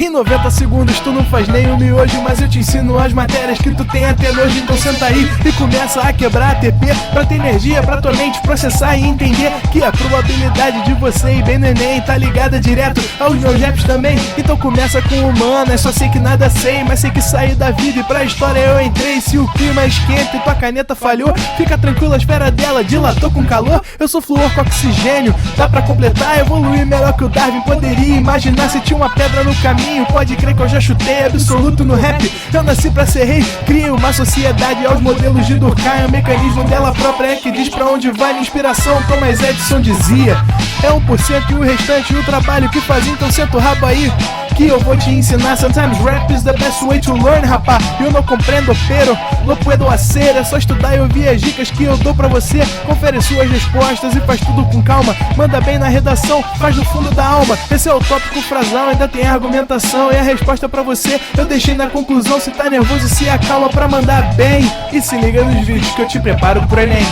Em 90 segundos tu não faz nem o miojo, mas eu te ensino as matérias que tu tem até nojo. Então senta aí e começa a quebrar ATP pra ter energia, pra tua mente processar e entender que a probabilidade de você ir bem no Enem tá ligada direto aos meus raps também. Então começa com humanas, só sei que nada sei, mas sei que saí da vida e pra história eu entrei. Se o clima esquenta e tua caneta falhou, fica tranquilo, a esfera dela dilatou com calor. Eu sou flúor com oxigênio, dá pra completar, evoluir melhor que o Darwin poderia imaginar. Se tinha uma pedra no caminho, pode crer que eu já chutei absoluto no rap. Eu nasci pra ser rei, criei uma sociedade aos modelos de Durkheim. O mecanismo dela própria é que diz pra onde vai minha inspiração. Thomas Edison dizia, é 1% e o restante o trabalho que fazia. Então senta o rabo aí que eu vou te ensinar. Sometimes rap is the best way to learn, rapá. Eu não compreendo, pero não puedo hacer. É só estudar e ouvir as dicas que eu dou pra você. Confere suas respostas e faz tudo com calma. Manda bem na redação, faz do fundo da alma. Esse é o tópico frasal, ainda tem argumentação. E a resposta pra você eu deixei na conclusão. Se tá nervoso, se acalma pra mandar bem. E se liga nos vídeos que eu te preparo pro Enem.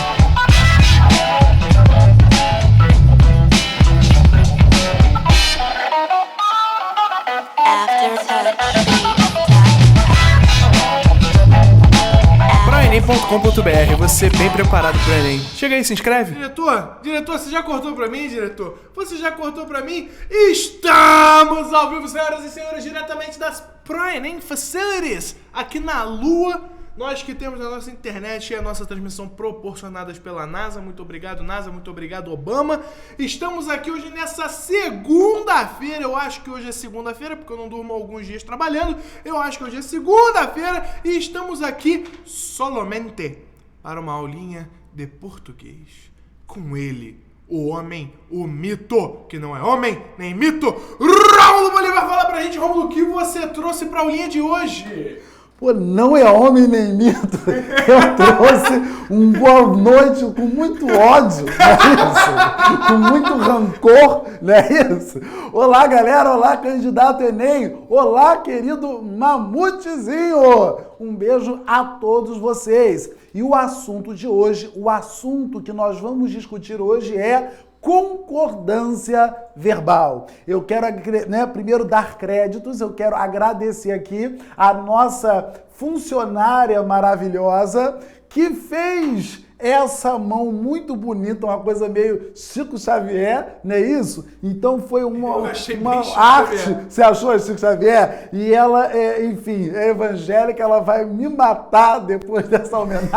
Proenem.com.br, você bem preparado pro Enem. Chega aí, se inscreve. Diretor, você já cortou pra mim, diretor? Você já cortou pra mim? Estamos ao vivo, senhoras e senhores, diretamente das Proenem Facilities, aqui na Lua. Nós que temos a nossa internet e a nossa transmissão proporcionadas pela NASA. Muito obrigado, NASA. Muito obrigado, Obama. Estamos aqui hoje nessa segunda-feira. Eu acho que hoje é segunda-feira, porque eu não durmo alguns dias trabalhando. Eu acho que hoje é segunda-feira e estamos aqui solamente para uma aulinha de português. Com ele, o homem, o mito, que não é homem nem mito, Rômulo Bolívar. Fala pra gente, Rômulo, o que você trouxe pra aulinha de hoje? Pô, não é homem nem mito. Eu trouxe um boa noite com muito ódio, não é isso? Com muito rancor, não é isso? Olá, galera. Olá, candidato Enem. Olá, querido Mamutezinho. Um beijo a todos vocês. E o assunto de hoje, o assunto que nós vamos discutir hoje é concordância verbal. Eu quero, primeiro dar créditos, eu quero agradecer aqui a nossa funcionária maravilhosa que fez essa mão muito bonita, uma coisa meio Chico Xavier, não é isso? Então foi uma arte. Você achou Chico Xavier? E ela, enfim, é evangélica, ela vai me matar depois dessa homenagem,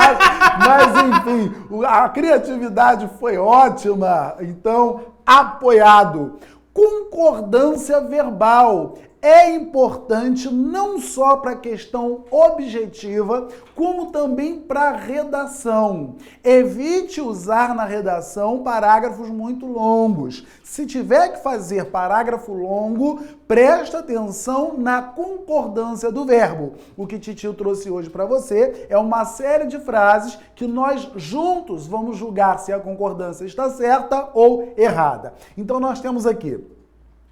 mas enfim, a criatividade foi ótima, então apoiado. Concordância verbal é importante não só para a questão objetiva, como também para a redação. Evite usar na redação parágrafos muito longos. Se tiver que fazer parágrafo longo, presta atenção na concordância do verbo. O que Titio trouxe hoje para você é uma série de frases que nós juntos vamos julgar se a concordância está certa ou errada. Então nós temos aqui: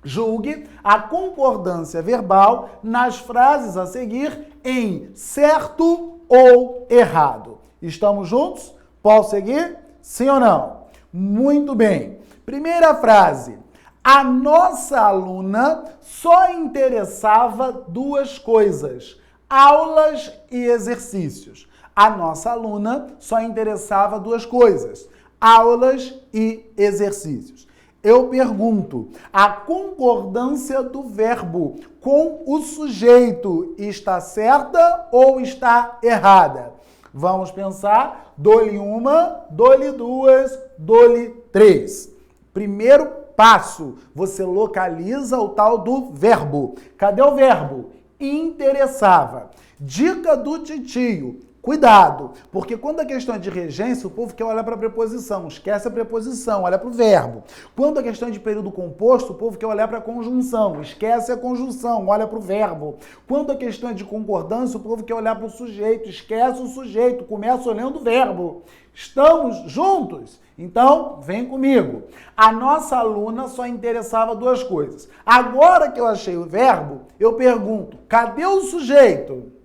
julgue a concordância verbal nas frases a seguir em certo ou errado. Estamos juntos? Posso seguir? Sim ou não? Muito bem. Primeira frase. A nossa aluna só interessava duas coisas: aulas e exercícios. A nossa aluna só interessava duas coisas: aulas e exercícios. Eu pergunto, a concordância do verbo com o sujeito está certa ou está errada? Vamos pensar, dou-lhe uma, dou-lhe duas, dou-lhe três. Primeiro passo, você localiza o tal do verbo. Cadê o verbo? Interessava. Dica do titio. Cuidado, porque quando a questão é de regência, o povo quer olhar para a preposição, esquece a preposição, olha para o verbo. Quando a questão é de período composto, o povo quer olhar para a conjunção, esquece a conjunção, olha para o verbo. Quando a questão é de concordância, o povo quer olhar para o sujeito, esquece o sujeito, começa olhando o verbo. Estamos juntos? Então, vem comigo. A nossa aluna só interessava duas coisas. Agora que eu achei o verbo, eu pergunto, cadê o sujeito?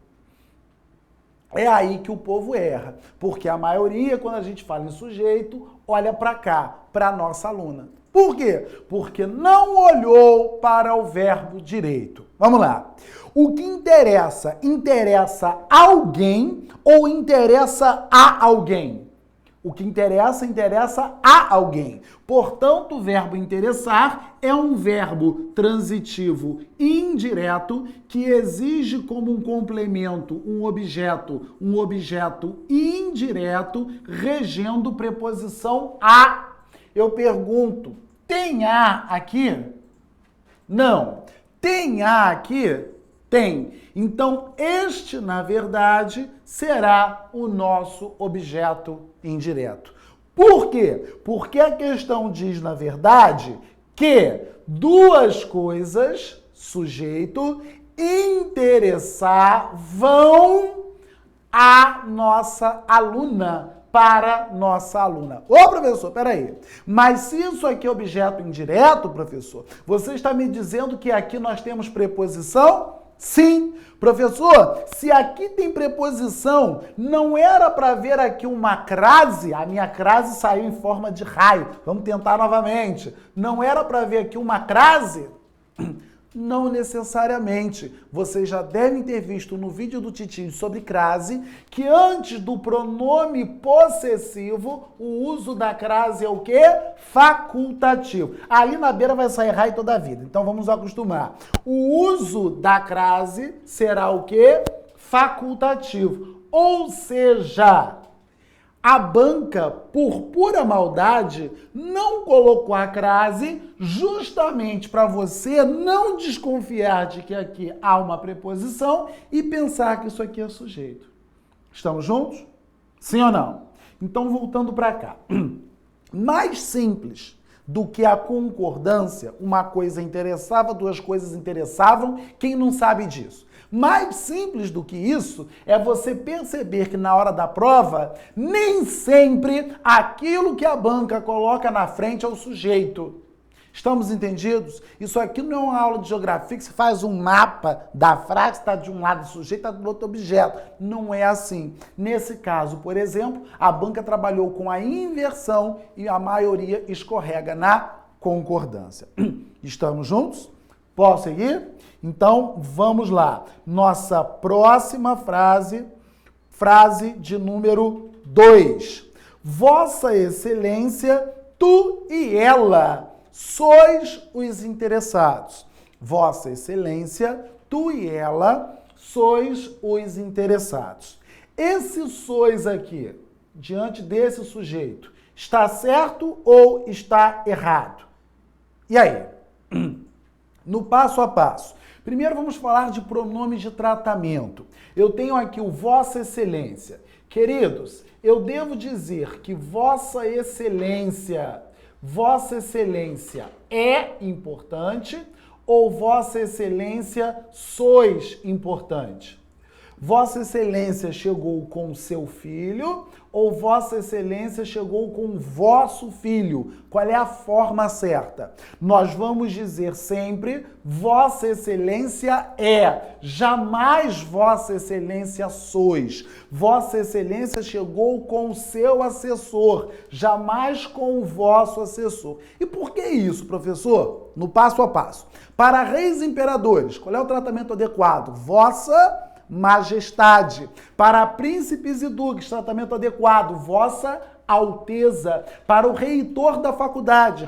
É aí que o povo erra, porque a maioria, quando a gente fala em sujeito, olha para cá, para a nossa aluna. Por quê? Porque não olhou para o verbo direito. Vamos lá. O que interessa? Interessa alguém ou interessa a alguém? O que interessa, interessa a alguém. Portanto, o verbo interessar é um verbo transitivo indireto que exige como um complemento um objeto indireto regendo preposição a. Eu pergunto, tem a aqui? Não. Tem a aqui? Tem. Então, este, na verdade, será o nosso objeto indireto. Por quê? Porque a questão diz, na verdade, que duas coisas, sujeito, interessar, vão a nossa aluna, para nossa aluna. Ô, professor, peraí. Mas se isso aqui é objeto indireto, professor, você está me dizendo que aqui nós temos preposição? Sim. Professor, se aqui tem preposição, não era para ver aqui uma crase? A minha crase saiu em forma de raio. Vamos tentar novamente. Não era para ver aqui uma crase? Não necessariamente. Vocês já devem ter visto no vídeo do Titinho sobre crase que antes do pronome possessivo, o uso da crase é o quê? Facultativo. Ali na beira vai sair raio toda a vida. Então vamos acostumar. O uso da crase será o quê? Facultativo. Ou seja, a banca, por pura maldade, não colocou a crase justamente para você não desconfiar de que aqui há uma preposição e pensar que isso aqui é sujeito. Estamos juntos? Sim ou não? Então, voltando para cá. Mais simples do que a concordância, uma coisa interessava, duas coisas interessavam, quem não sabe disso? Mais simples do que isso é você perceber que na hora da prova, nem sempre aquilo que a banca coloca na frente é o sujeito. Estamos entendidos? Isso aqui não é uma aula de geografia que você faz um mapa da frase, está de um lado o sujeito, está do outro objeto. Não é assim. Nesse caso, por exemplo, a banca trabalhou com a inversão e a maioria escorrega na concordância. Estamos juntos? Posso seguir? Então, vamos lá. Nossa próxima frase, frase de número 2. Vossa Excelência, tu e ela sois os interessados. Vossa Excelência, tu e ela sois os interessados. Esse sois aqui, diante desse sujeito, está certo ou está errado? E aí? No passo a passo. Primeiro vamos falar de pronomes de tratamento. Eu tenho aqui o Vossa Excelência. Queridos, eu devo dizer que Vossa Excelência é importante ou Vossa Excelência sois importante? Vossa Excelência chegou com seu filho ou Vossa Excelência chegou com o vosso filho? Qual é a forma certa? Nós vamos dizer sempre Vossa Excelência é, jamais Vossa Excelência sois. Vossa Excelência chegou com o seu assessor, jamais com o vosso assessor. E por que isso, professor? No passo a passo. Para reis e imperadores, qual é o tratamento adequado? Vossa Majestade. Para príncipes e duques, tratamento adequado, Vossa Alteza. Para o reitor da faculdade,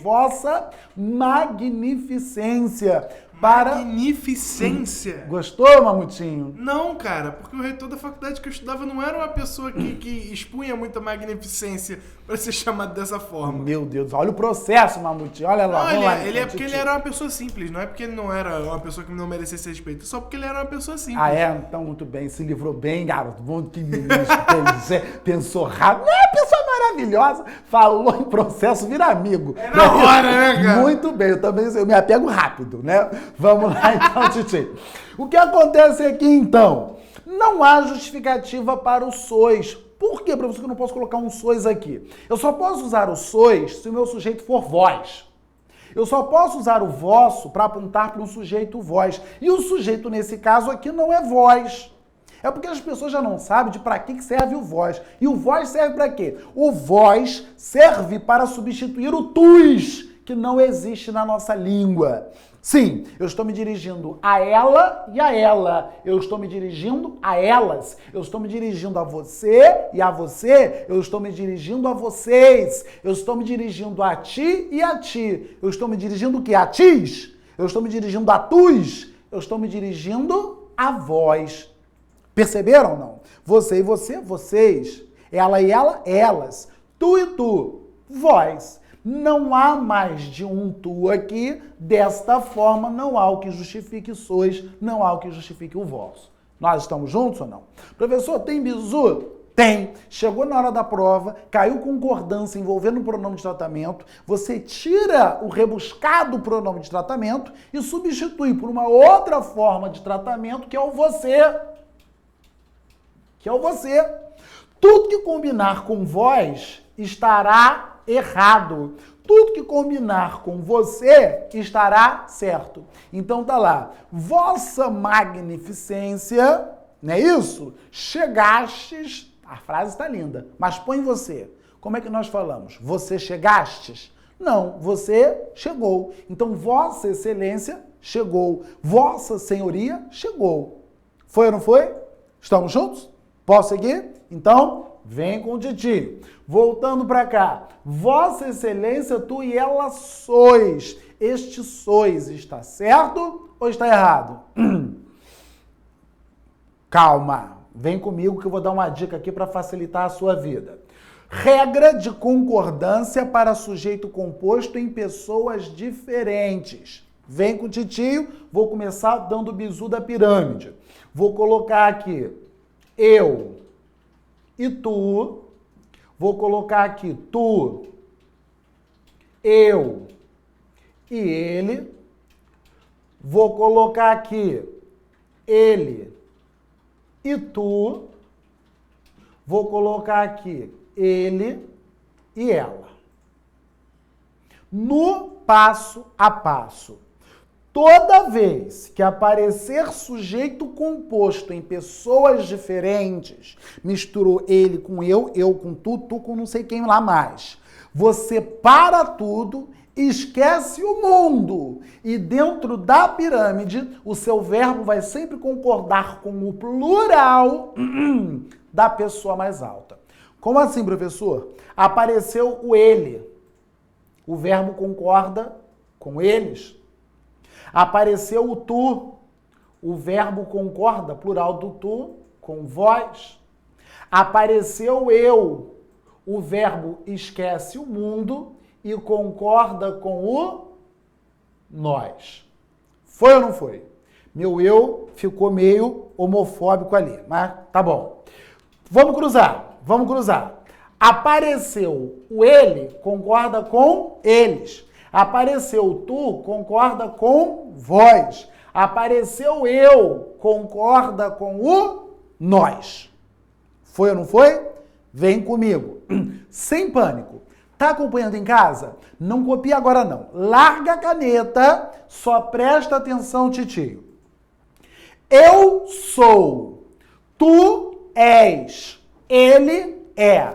Vossa Magnificência. Magnificência? Gostou, Mamutinho? Não, cara, porque o reitor da faculdade que eu estudava não era uma pessoa que expunha muita magnificência para ser chamado dessa forma. Meu Deus, olha o processo, Mamutinho, olha lá. Não, ele é porque ele era uma pessoa simples, não é porque ele não era uma pessoa que não merecesse respeito, só porque ele era uma pessoa simples. Ah, é? Então, muito bem, se livrou bem, garoto. Muito inteligente, pensou rápido. Pessoa maravilhosa, falou em processo, vira amigo. É na hora, né, cara? Muito bem, eu me apego rápido, né? Vamos lá então, Titi. O que acontece aqui então? Não há justificativa para o sois. Por que, professor, que eu não posso colocar um sois aqui? Eu só posso usar o sois se o meu sujeito for vós. Eu só posso usar o vosso para apontar para um sujeito vós. E o sujeito, nesse caso aqui, não é vós. É porque as pessoas já não sabem de para que serve o vós. E o vós serve para quê? O vós serve para substituir o tus, que não existe na nossa língua. Sim, eu estou me dirigindo a ela e a ela. Eu estou me dirigindo a elas. Eu estou me dirigindo a você e a você. Eu estou me dirigindo a vocês. Eu estou me dirigindo a ti e a ti. Eu estou me dirigindo o quê? A tis? Eu estou me dirigindo a tus? Eu estou me dirigindo a vós. Perceberam ou não? Você e você, vocês. Ela e ela, elas. Tu e tu, vós. Não há mais de um tu aqui, desta forma não há o que justifique sois, não há o que justifique o vosso. Nós estamos juntos ou não? Professor, tem bizu? Tem. Chegou na hora da prova, caiu concordância envolvendo o pronome de tratamento, você tira o rebuscado pronome de tratamento e substitui por uma outra forma de tratamento que é o você. Que é o você. Tudo que combinar com vós estará errado. Tudo que combinar com você estará certo. Então tá lá. Vossa magnificência, não é isso? Chegastes. A frase está linda, mas põe você. Como é que nós falamos? Você chegastes? Não, você chegou. Então, Vossa Excelência chegou. Vossa Senhoria chegou. Foi ou não foi? Estamos juntos? Posso seguir? Então, vem com o Titi. Voltando para cá. Vossa Excelência, tu e ela sois. Este sois está certo ou está errado? Calma. Vem comigo que eu vou dar uma dica aqui para facilitar a sua vida. Regra de concordância para sujeito composto em pessoas diferentes. Vem com o titio, vou começar dando o bizu da pirâmide. Vou colocar aqui eu e tu. Vou colocar aqui tu, eu e ele. Vou colocar aqui ele e tu. Vou colocar aqui ele e ela. No passo a passo. Toda vez que aparecer sujeito composto em pessoas diferentes, misturou ele com eu com tu com não sei quem lá mais. Você para tudo, esquece o mundo. E dentro da pirâmide, o seu verbo vai sempre concordar com o plural da pessoa mais alta. Como assim, professor? Apareceu o ele. O verbo concorda com eles. Apareceu o tu. O verbo concorda, plural do tu, com vós. Apareceu eu. O verbo esquece o mundo e concorda com o nós. Foi ou não foi? Meu eu ficou meio homofóbico ali, mas tá bom. Vamos cruzar. Apareceu o ele, concorda com eles. Apareceu o tu, concorda com vós. Apareceu eu, concorda com o nós. Foi ou não foi? Vem comigo. Sem pânico. Tá acompanhando em casa? Não copia agora não. Larga a caneta, só presta atenção, titio. Eu sou. Tu és. Ele é.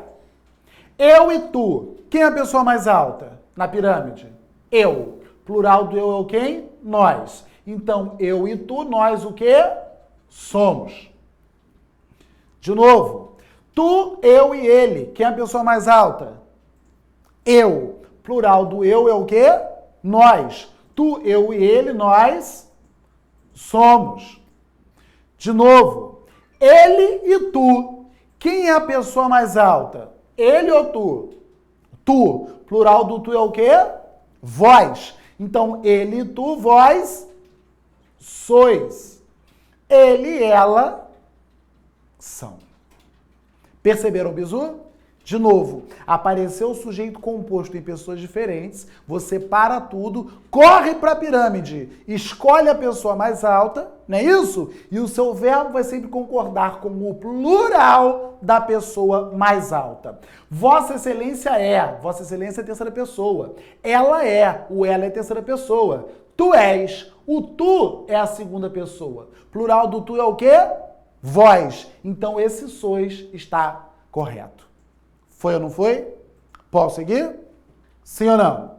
Eu e tu. Quem é a pessoa mais alta na pirâmide? Eu. Plural do eu é o quem? Nós. Então, eu e tu, nós o quê? Somos. De novo. Tu, eu e ele. Quem é a pessoa mais alta? Eu. Plural do eu é o quê? Nós. Tu, eu e ele, nós somos. De novo. Ele e tu. Quem é a pessoa mais alta? Ele ou tu? Tu. Plural do tu é o quê? Vós. Então, ele e tu, vós sois. Ele e ela são. Perceberam o bizu? De novo, apareceu o sujeito composto em pessoas diferentes, você para tudo, corre para a pirâmide, escolhe a pessoa mais alta, não é isso? E o seu verbo vai sempre concordar com o plural da pessoa mais alta. Vossa Excelência é, Vossa Excelência é a terceira pessoa. Ela é, o ela é a terceira pessoa. Tu és, o tu é a segunda pessoa. Plural do tu é o quê? vós. Então, esse sois está correto. Foi ou não foi? Posso seguir? Sim ou não?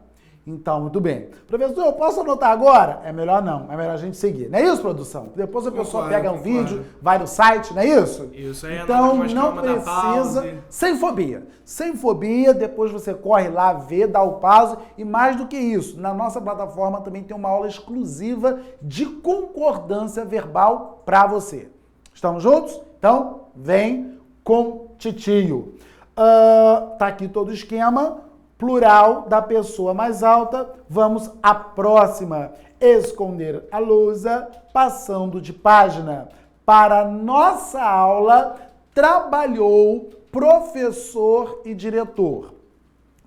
Então, muito bem. Professor, eu posso anotar agora? É melhor não, é melhor a gente seguir. Não é isso, produção? Depois a pessoa pega um vídeo, vai no site, não é isso? Isso aí. Então, não precisa, sem fobia. Sem fobia, depois você corre lá, vê, dá o pause. E mais do que isso, na nossa plataforma também tem uma aula exclusiva de concordância verbal para você. Estamos juntos? Então, vem com titio. Tá aqui todo o esquema. Plural da pessoa mais alta. Vamos à próxima. Esconder a lousa, passando de página. Para nossa aula, trabalhou professor e diretor.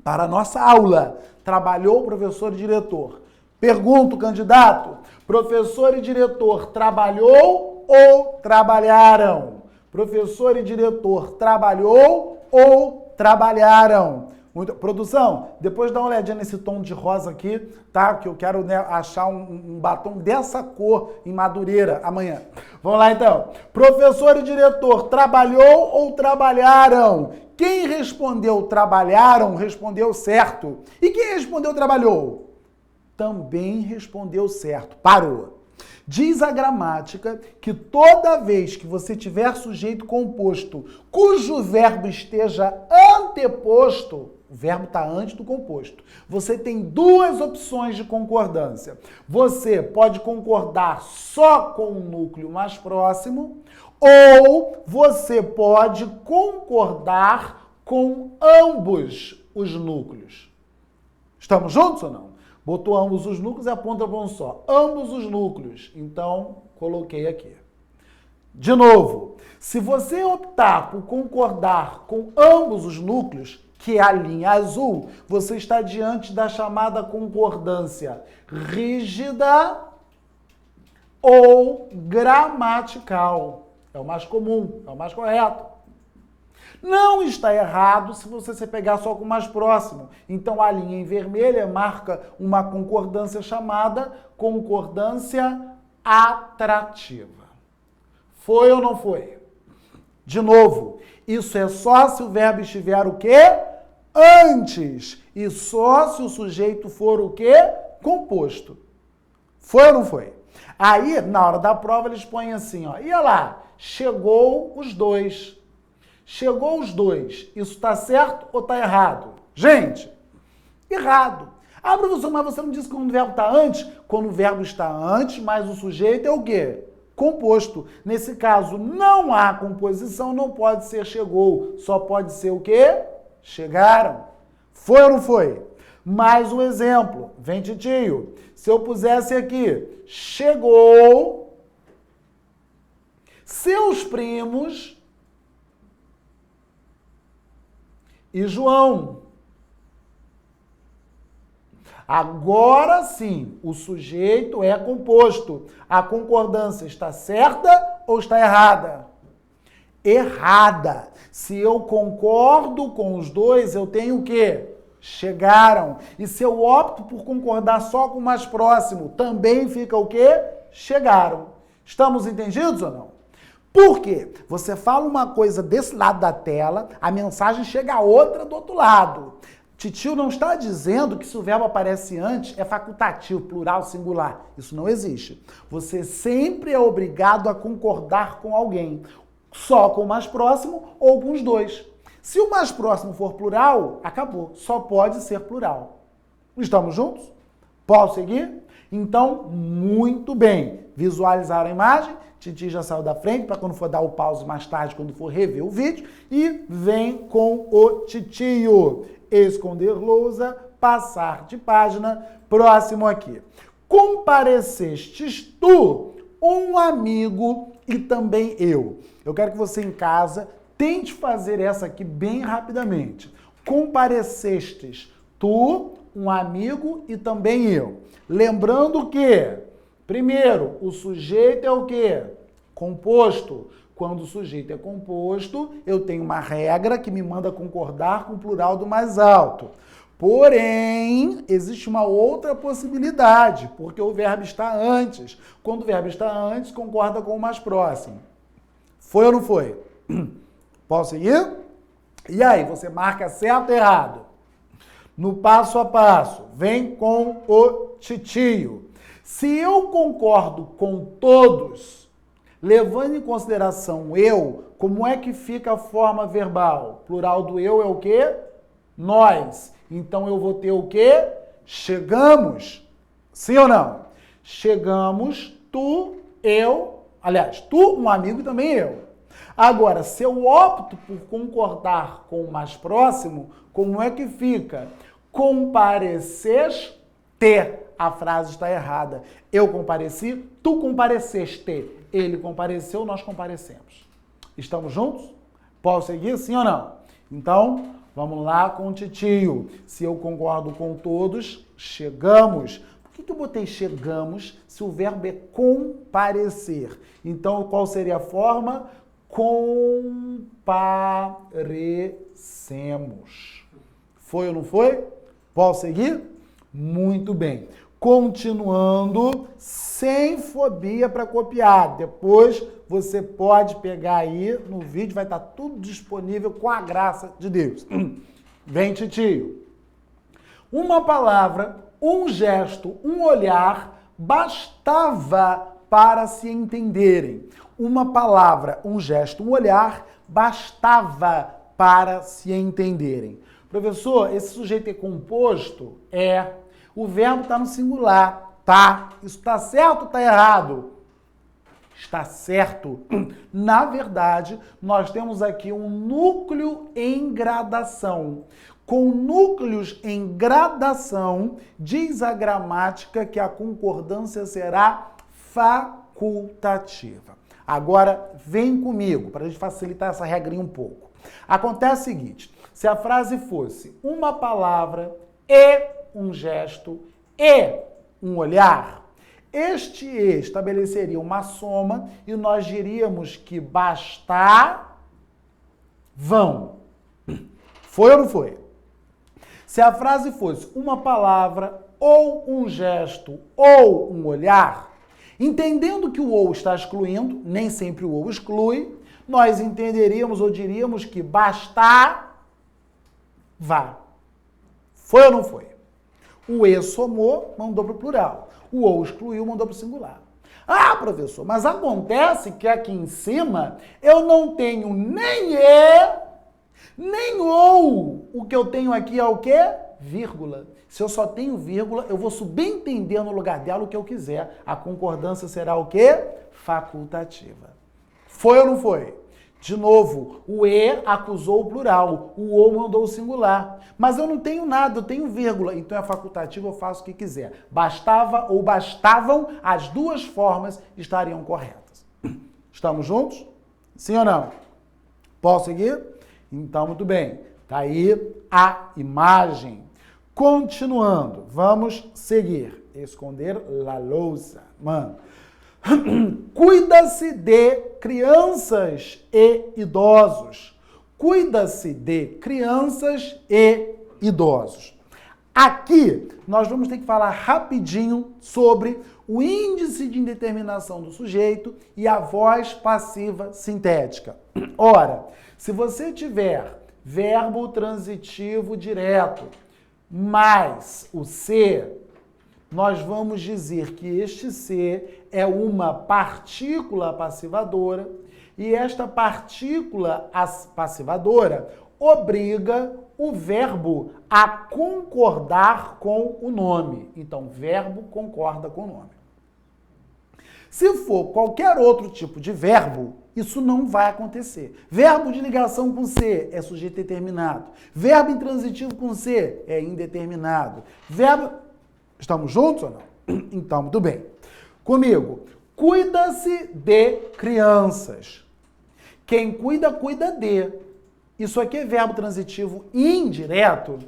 Para nossa aula, trabalhou professor e diretor. Pergunto, candidato, professor e diretor trabalhou ou trabalharam? Professor e diretor trabalhou ou trabalharam? Produção, depois dá uma olhadinha nesse tom de rosa aqui, tá? Que eu quero, né, achar um batom dessa cor em Madureira amanhã. Vamos lá então. Professor e diretor, trabalhou ou trabalharam? Quem respondeu trabalharam, respondeu certo. E quem respondeu trabalhou? Também respondeu certo. Parou. Diz a gramática que toda vez que você tiver sujeito composto cujo verbo esteja anteposto, o verbo está antes do composto, você tem duas opções de concordância. Você pode concordar só com o núcleo mais próximo ou você pode concordar com ambos os núcleos. Estamos juntos ou não? Botou ambos os núcleos e aponta para um só. Ambos os núcleos. Então, coloquei aqui. De novo, se você optar por concordar com ambos os núcleos, que é a linha azul, você está diante da chamada concordância rígida ou gramatical. É o mais comum, é o mais correto. Não está errado se você se pegar só com o mais próximo. Então, a linha em vermelha marca uma concordância chamada concordância atrativa. Foi ou não foi? De novo, isso é só se o verbo estiver o quê? Antes. E só se o sujeito for o quê? Composto. Foi ou não foi? Aí, na hora da prova, eles põem assim, ó. E olha lá, chegou os dois. Chegou os dois. Isso está certo ou está errado? Gente, errado. Ah, professor, mas você não disse quando o verbo está antes? Quando o verbo está antes, mas o sujeito é o quê? Composto. Nesse caso, não há composição, não pode ser chegou. Só pode ser o quê? Chegaram. Foi ou não foi? Mais um exemplo. Vem, titio. Se eu pusesse aqui, chegou seus primos e João. Agora sim, o sujeito é composto. A concordância está certa ou está errada? Errada. Se eu concordo com os dois, eu tenho o quê? Chegaram. E se eu opto por concordar só com o mais próximo, também fica o quê? Chegaram. Estamos entendidos ou não? Por quê? Você fala uma coisa desse lado da tela, a mensagem chega a outra do outro lado. Titio não está dizendo que se o verbo aparece antes é facultativo, plural, singular. Isso não existe. Você sempre é obrigado a concordar com alguém, só com o mais próximo ou com os dois. Se o mais próximo for plural, acabou. Só pode ser plural. Estamos juntos? Posso seguir? Então, muito bem. Visualizaram a imagem? Titi já saiu da frente para quando for dar o pause mais tarde, quando for rever o vídeo. E vem com o titio. Esconder lousa, passar de página. Próximo aqui. Comparecestes tu, um amigo e também eu. Eu quero que você em casa tente fazer essa aqui bem rapidamente. Comparecestes tu, um amigo e também eu. Lembrando que, primeiro, o sujeito é o quê? Composto. Quando o sujeito é composto, eu tenho uma regra que me manda concordar com o plural do mais alto. Porém, existe uma outra possibilidade, porque o verbo está antes. Quando o verbo está antes, concorda com o mais próximo. Foi ou não foi? Posso seguir? E aí, você marca certo ou errado? No passo a passo, vem com o titio. Se eu concordo com todos, levando em consideração o eu, como é que fica a forma verbal? Plural do eu é o quê? Nós. Então eu vou ter o quê? Chegamos. Sim ou não? Chegamos, tu, eu. Aliás, tu, um amigo e também eu. Agora, se eu opto por concordar com o mais próximo, como é que fica? Compareceste. A frase está errada. Eu compareci, tu compareceste. Ele compareceu, nós comparecemos. Estamos juntos? Posso seguir, sim ou não? Então, vamos lá com o titio. Se eu concordo com todos, chegamos. Por que eu botei chegamos se o verbo é comparecer? Então, qual seria a forma? Comparecemos. Foi ou não foi? Posso seguir? Muito bem. Continuando, sem fobia para copiar. Depois você pode pegar aí no vídeo, vai estar tudo disponível com a graça de Deus. Vem, titio. Uma palavra, um gesto, um olhar bastava para se entenderem. Uma palavra, um gesto, um olhar bastava para se entenderem. Professor, esse sujeito é composto? É. O verbo está no singular. Tá. Isso está certo ou está errado? Está certo. Na verdade, nós temos aqui um núcleo em gradação. Com núcleos em gradação, diz a gramática que a concordância será facultativa. Agora, vem comigo, para a gente facilitar essa regrinha um pouco. Acontece o seguinte, se a frase fosse uma palavra e um gesto e um olhar, este e estabeleceria uma soma e nós diríamos que bastavam. Foi ou não foi? Se a frase fosse uma palavra ou um gesto ou um olhar, entendendo que o ou está excluindo, nem sempre o ou exclui, nós entenderíamos ou diríamos que bastava. Foi ou não foi? O e somou, mandou para o plural. O ou excluiu, mandou para o singular. Ah, professor, mas acontece que aqui em cima eu não tenho nem e, nem ou. O que eu tenho aqui é o quê? Vírgula. Se eu só tenho vírgula, eu vou subentender no lugar dela o que eu quiser. A concordância será o quê? Facultativa. Foi ou não foi? De novo, o e acusou o plural, o ou mandou o singular. Mas eu não tenho nada, eu tenho vírgula, então é facultativo, eu faço o que quiser. Bastava ou bastavam, as duas formas estariam corretas. Estamos juntos? Sim ou não? Posso seguir? Então, muito bem. Tá aí a imagem. Continuando, vamos seguir. Esconder la louça. Mano. Cuida-se de crianças e idosos. Cuida-se de crianças e idosos. Aqui, nós vamos ter que falar rapidinho sobre o índice de indeterminação do sujeito e a voz passiva sintética. Ora, se você tiver verbo transitivo direto mais o ser, nós vamos dizer que este ser é uma partícula passivadora e esta partícula passivadora obriga o verbo a concordar com o nome. Então, verbo concorda com o nome. Se for qualquer outro tipo de verbo, isso não vai acontecer. Verbo de ligação com ser é sujeito determinado. Verbo intransitivo com ser é indeterminado. Verbo... Estamos juntos ou não? Então, muito bem. Comigo. Cuida-se de crianças. Quem cuida, cuida de. Isso aqui é verbo transitivo indireto?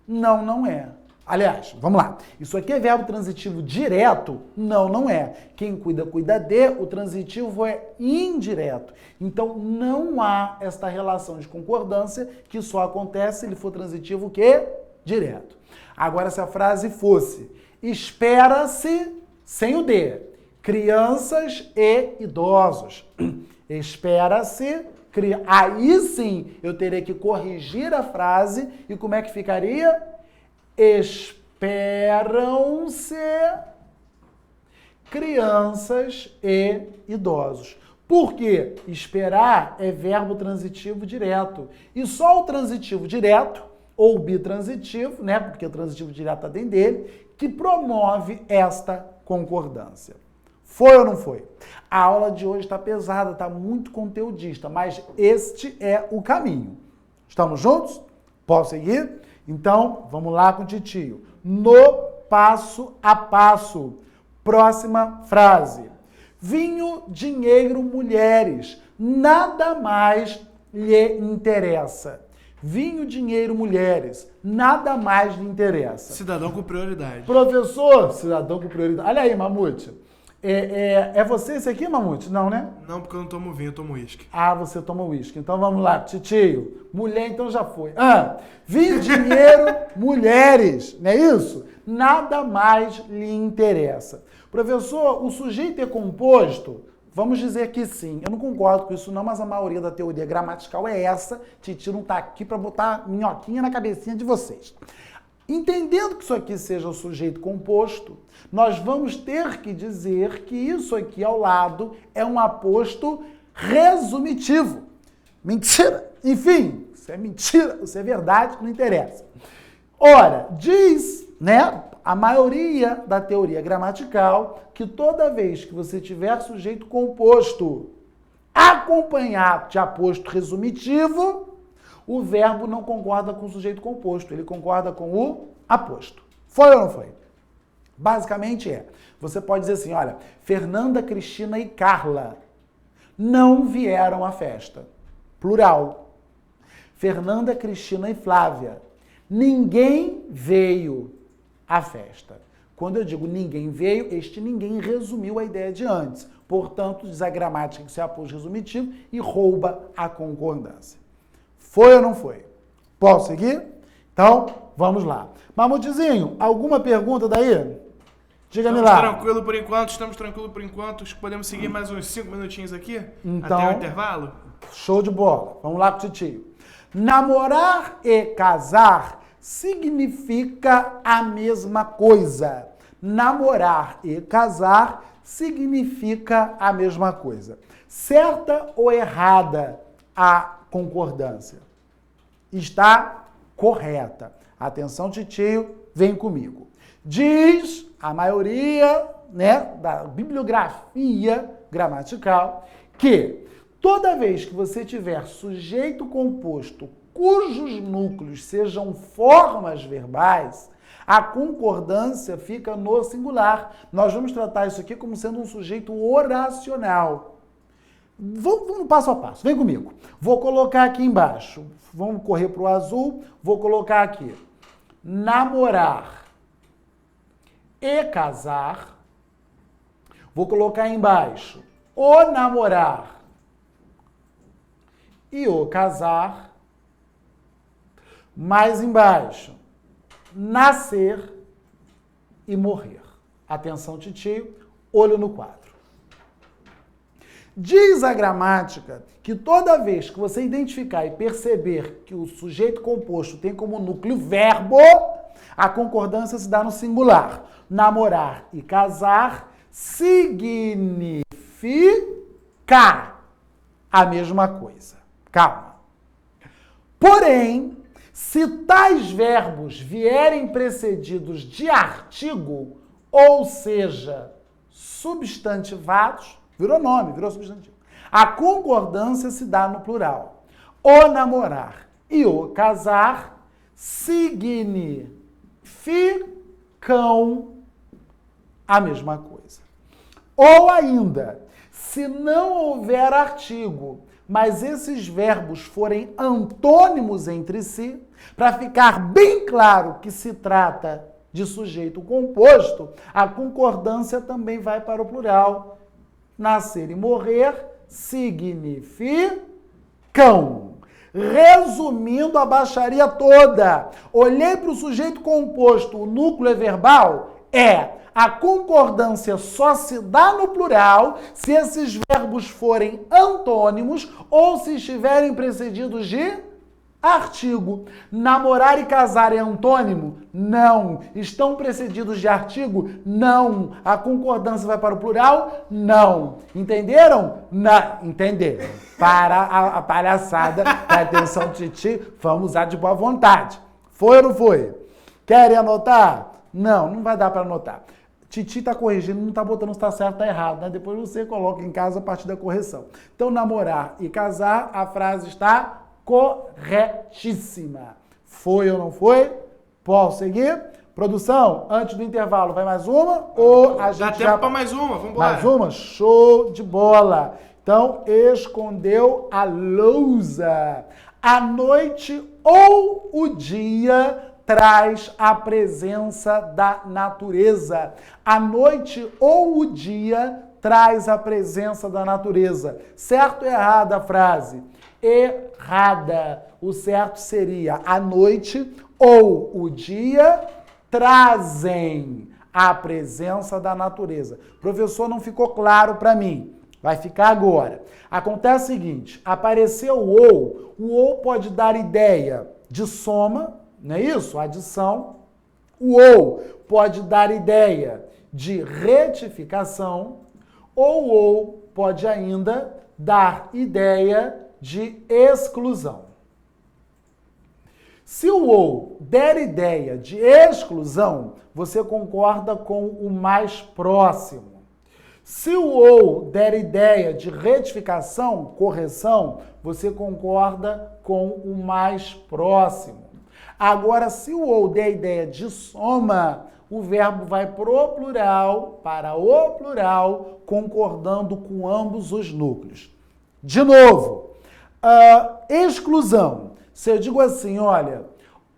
Não, não é. Aliás, vamos lá. Isso aqui é verbo transitivo direto? Não, não é. Quem cuida, cuida de. O transitivo é indireto. Então, não há esta relação de concordância que só acontece se ele for transitivo o quê? Direto. Agora, se a frase fosse espera-se, sem o de, crianças e idosos. Espera-se, aí sim eu teria que corrigir a frase e como é que ficaria? Esperam-se crianças e idosos. Por quê? Esperar é verbo transitivo direto. E só o transitivo direto, ou bitransitivo, né? Porque o transitivo direto está dentro dele, que promove esta concordância. Foi ou não foi? A aula de hoje está pesada, está muito conteudista, mas este é o caminho. Estamos juntos? Posso seguir? Então, vamos lá com o titio. No passo a passo. Próxima frase. Vinho, dinheiro, mulheres. Nada mais lhe interessa. Vinho, dinheiro, mulheres. Nada mais lhe interessa. Cidadão com prioridade. Professor, cidadão com prioridade. Olha aí, Mamute. É você esse aqui, Mamute? Não, né? Não, porque eu não tomo vinho, eu tomo uísque. Ah, você toma uísque. Então vamos lá, titio. Mulher, então já foi. Vinho, dinheiro, mulheres. Não é isso? Nada mais lhe interessa. Professor, o sujeito é composto? Vamos dizer que sim. Eu não concordo com isso não, mas a maioria da teoria gramatical é essa. Titio não está aqui para botar minhoquinha na cabecinha de vocês. Entendendo que isso aqui seja o sujeito composto, nós vamos ter que dizer que isso aqui ao lado é um aposto resumitivo. Mentira! Enfim, isso é mentira, isso é verdade, não interessa. Ora, diz, né, a maioria da teoria gramatical que toda vez que você tiver sujeito composto acompanhado de aposto resumitivo, o verbo não concorda com o sujeito composto, ele concorda com o aposto. Foi ou não foi? Basicamente é. Você pode dizer assim, olha, Fernanda, Cristina e Carla não vieram à festa. Plural. Fernanda, Cristina e Flávia. Ninguém veio à festa. Quando eu digo ninguém veio, este ninguém resumiu a ideia de antes. Portanto, diz a gramática que isso é aposto resumitivo e rouba a concordância. Foi ou não foi? Posso seguir? Então, vamos lá. Mamutezinho, alguma pergunta daí? Diga-me lá. Estamos tranquilos por enquanto. Acho que podemos seguir mais uns 5 minutinhos aqui, então, até o intervalo. Show de bola. Vamos lá com o titio. Namorar e casar significa a mesma coisa. Namorar e casar significa a mesma coisa. Certa ou errada a concordância? Está correta. Atenção, titio, vem comigo. Diz a maioria, né, da bibliografia gramatical que toda vez que você tiver sujeito composto cujos núcleos sejam formas verbais, a concordância fica no singular. Nós vamos tratar isso aqui como sendo um sujeito oracional. Vamos no passo a passo, vem comigo. Vou colocar aqui embaixo, vamos correr para o azul, vou colocar aqui. Namorar e casar. Vou colocar embaixo o namorar e o casar. Mais embaixo, nascer e morrer. Atenção, titio, olho no quadro. Diz a gramática que toda vez que você identificar e perceber que o sujeito composto tem como núcleo verbo, a concordância se dá no singular. Namorar e casar significa a mesma coisa. Calma. Porém, se tais verbos vierem precedidos de artigo, ou seja, substantivados, virou nome, virou substantivo. A concordância se dá no plural. O namorar e o casar significam a mesma coisa. Ou ainda, se não houver artigo, mas esses verbos forem antônimos entre si, para ficar bem claro que se trata de sujeito composto, a concordância também vai para o plural. Nascer e morrer significam. Resumindo a baixaria toda, olhei para o sujeito composto, o núcleo é verbal? É. A concordância só se dá no plural se esses verbos forem antônimos ou se estiverem precedidos de artigo. Namorar e casar é antônimo? Não. Estão precedidos de artigo? Não. A concordância vai para o plural? Não. Entenderam? Não. Entenderam. Para a palhaçada, da atenção, Titi, vamos usar de boa vontade. Foi ou não foi? Querem anotar? Não, não vai dar para anotar. Titi está corrigindo, não está botando se está certo ou está errado, né? Depois você coloca em casa a partir da correção. Então, namorar e casar, a frase está corretíssima. Foi ou não foi? Posso seguir? Produção, antes do intervalo, vai mais uma? Ou a gente dá tempo para mais uma, vamos embora. Mais uma? Show de bola. Então, escondeu a lousa. A noite ou o dia traz a presença da natureza. A noite ou o dia traz a presença da natureza. Certo ou errada a frase? Errada. O certo seria a noite ou o dia trazem a presença da natureza. Professor, não ficou claro para mim. Vai ficar agora. Acontece o seguinte, apareceu o ou pode dar ideia de soma, não é isso? Adição. O ou pode dar ideia de retificação, ou pode ainda dar ideia de exclusão. Se o ou der ideia de exclusão, você concorda com o mais próximo. Se o ou der ideia de retificação, correção, você concorda com o mais próximo. Agora, se o ou der ideia de soma, o verbo vai pro plural, para o plural, concordando com ambos os núcleos. De novo, exclusão. Se eu digo assim, olha,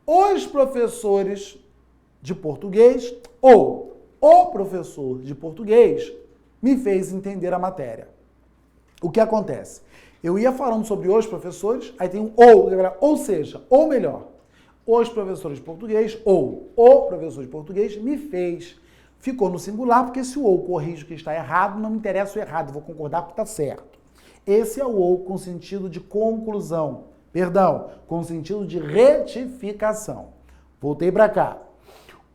os professores de português ou o professor de português me fez entender a matéria. O que acontece? Eu ia falando sobre os professores, aí tem um ou seja, ou melhor, os professores de português ou o professor de português me fez. Ficou no singular, porque se o ou corrige o que está errado, não me interessa o errado, vou concordar porque está certo. Esse é o ou com sentido de conclusão, com sentido de retificação. Voltei para cá.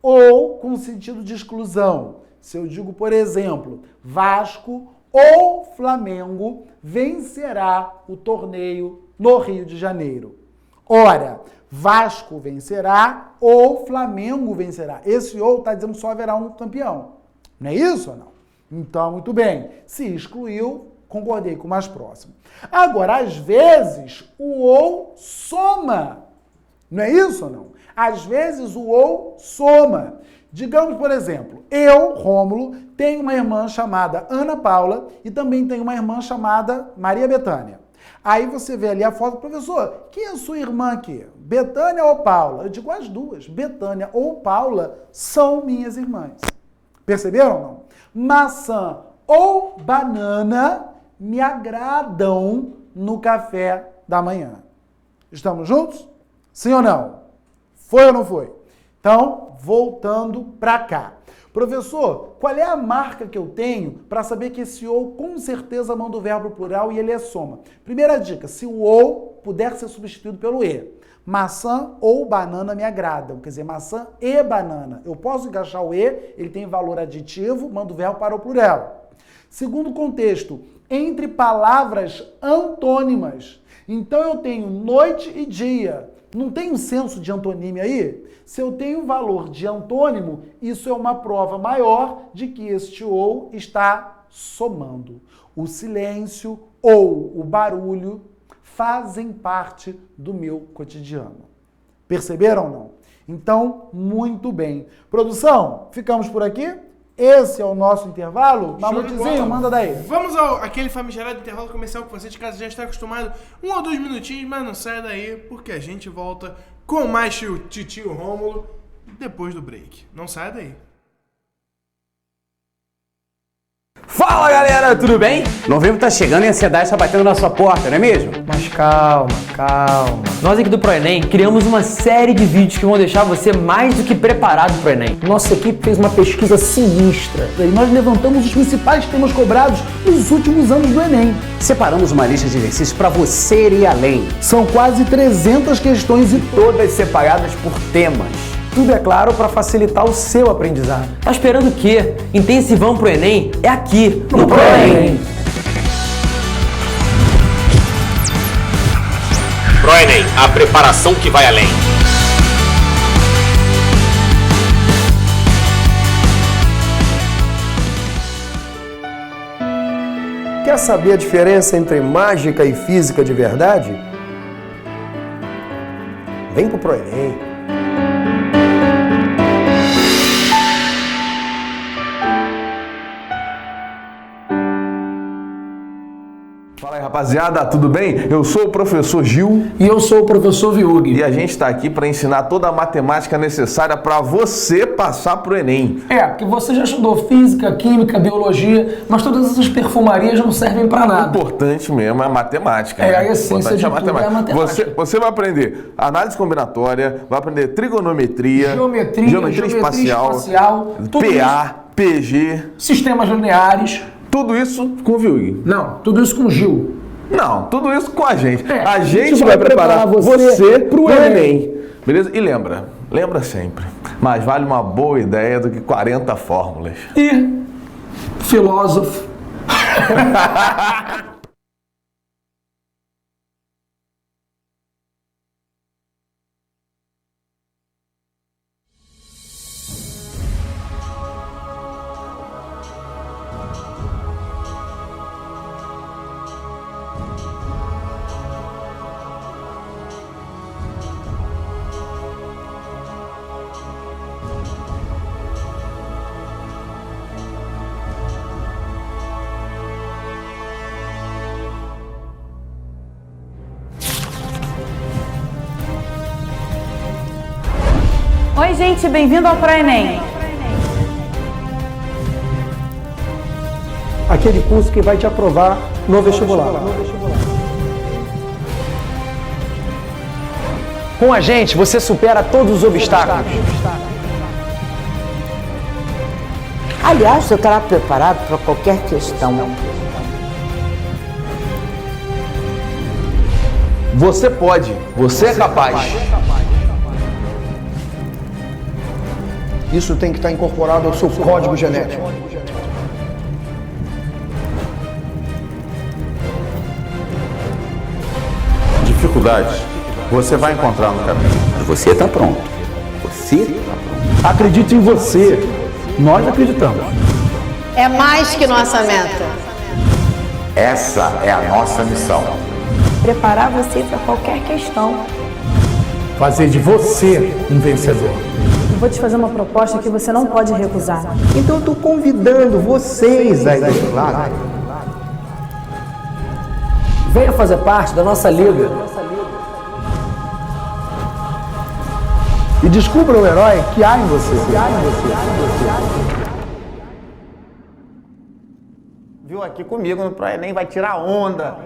Ou com sentido de exclusão. Se eu digo, por exemplo, Vasco ou Flamengo vencerá o torneio no Rio de Janeiro. Ora, Vasco vencerá ou Flamengo vencerá. Esse ou está dizendo só haverá um campeão. Não é isso ou não? Então, muito bem. Se excluiu, concordei com o mais próximo. Agora, às vezes, o ou soma. Não é isso ou não? Às vezes, o ou soma. Digamos, por exemplo, eu, Rômulo, tenho uma irmã chamada Ana Paula e também tenho uma irmã chamada Maria Bethânia. Aí você vê ali a foto, professor, quem é a sua irmã aqui? Bethânia ou Paula? Eu digo as duas. Bethânia ou Paula são minhas irmãs. Perceberam ou não? Maçã ou banana me agradam no café da manhã. Estamos juntos? Sim ou não? Foi ou não foi? Então, voltando para cá. Professor, qual é a marca que eu tenho para saber que esse ou com certeza manda o verbo plural e ele é soma? Primeira dica, se o ou puder ser substituído pelo e. Maçã ou banana me agradam, quer dizer, maçã e banana. Eu posso encaixar o e, ele tem valor aditivo, manda o verbo para o plural. Segundo contexto, entre palavras antônimas. Então eu tenho noite e dia. Não tem um senso de antonímia aí? Se eu tenho valor de antônimo, isso é uma prova maior de que este ou está somando. O silêncio ou o barulho fazem parte do meu cotidiano. Perceberam ou não? Então, muito bem. Produção, ficamos por aqui? Esse é o nosso intervalo? Mamutizinho, manda daí. Vamos àquele famigerado intervalo comercial que você de casa já está acostumado. 1 ou 2 minutinhos, mas não sai daí, porque a gente volta com mais tio Rômulo depois do break. Não sai daí. Fala galera, rapaziada, tudo bem? Novembro tá chegando e a ansiedade tá batendo na sua porta, não é mesmo? Mas calma. Nós aqui do ProEnem criamos uma série de vídeos que vão deixar você mais do que preparado pro Enem. Nossa equipe fez uma pesquisa sinistra e nós levantamos os principais temas cobrados nos últimos anos do Enem. Separamos uma lista de exercícios para você ir além. São quase 300 questões e Todas separadas por temas. tudo, é claro, para facilitar o seu aprendizado. Tá esperando o quê? Intensivão pro Enem é aqui, no ProEnem. ProEnem, a preparação que vai além. Quer saber a diferença entre mágica e física de verdade? Vem pro ProEnem. Fala aí, rapaziada, tudo bem? Eu sou o professor Gil E eu sou o professor Viug. e a gente está aqui para ensinar toda a matemática necessária para você passar pro Enem. Porque você já estudou física, química, biologia, mas todas essas perfumarias não servem para O nada. importante mesmo é a matemática. A essência Importante de tudo é a matemática. Você vai aprender análise combinatória, vai aprender trigonometria, geometria espacial, tudo PA, PG, sistemas lineares. tudo isso com o Viug. Não, tudo isso com o Gil. Não, tudo isso com a gente. A A gente gente vai vai preparar preparar você você pro pro Enem. Beleza? E lembra sempre, mais vale uma boa ideia do que 40 fórmulas. E filósofo. Oi, gente, bem-vindo ao ProEnem. Aquele curso que vai te aprovar no vestibular. Com a gente, você supera todos os obstáculos. Aliás, eu estará preparado para qualquer questão. Você pode, você é capaz. Isso tem que estar incorporado ao seu código genético. Dificuldades você vai encontrar no caminho. Você está pronto. Você está pronto. Acredite em você. Nós acreditamos. É mais que nossa meta. Essa é a nossa missão. Preparar você para qualquer questão. Fazer de você um vencedor. Eu vou te fazer uma proposta que você não pode recusar. Então eu estou convidando vocês aí do lado. Venha fazer parte da nossa liga. E descubra o herói que há em você. Viu aqui comigo no ProEnem, vai tirar onda.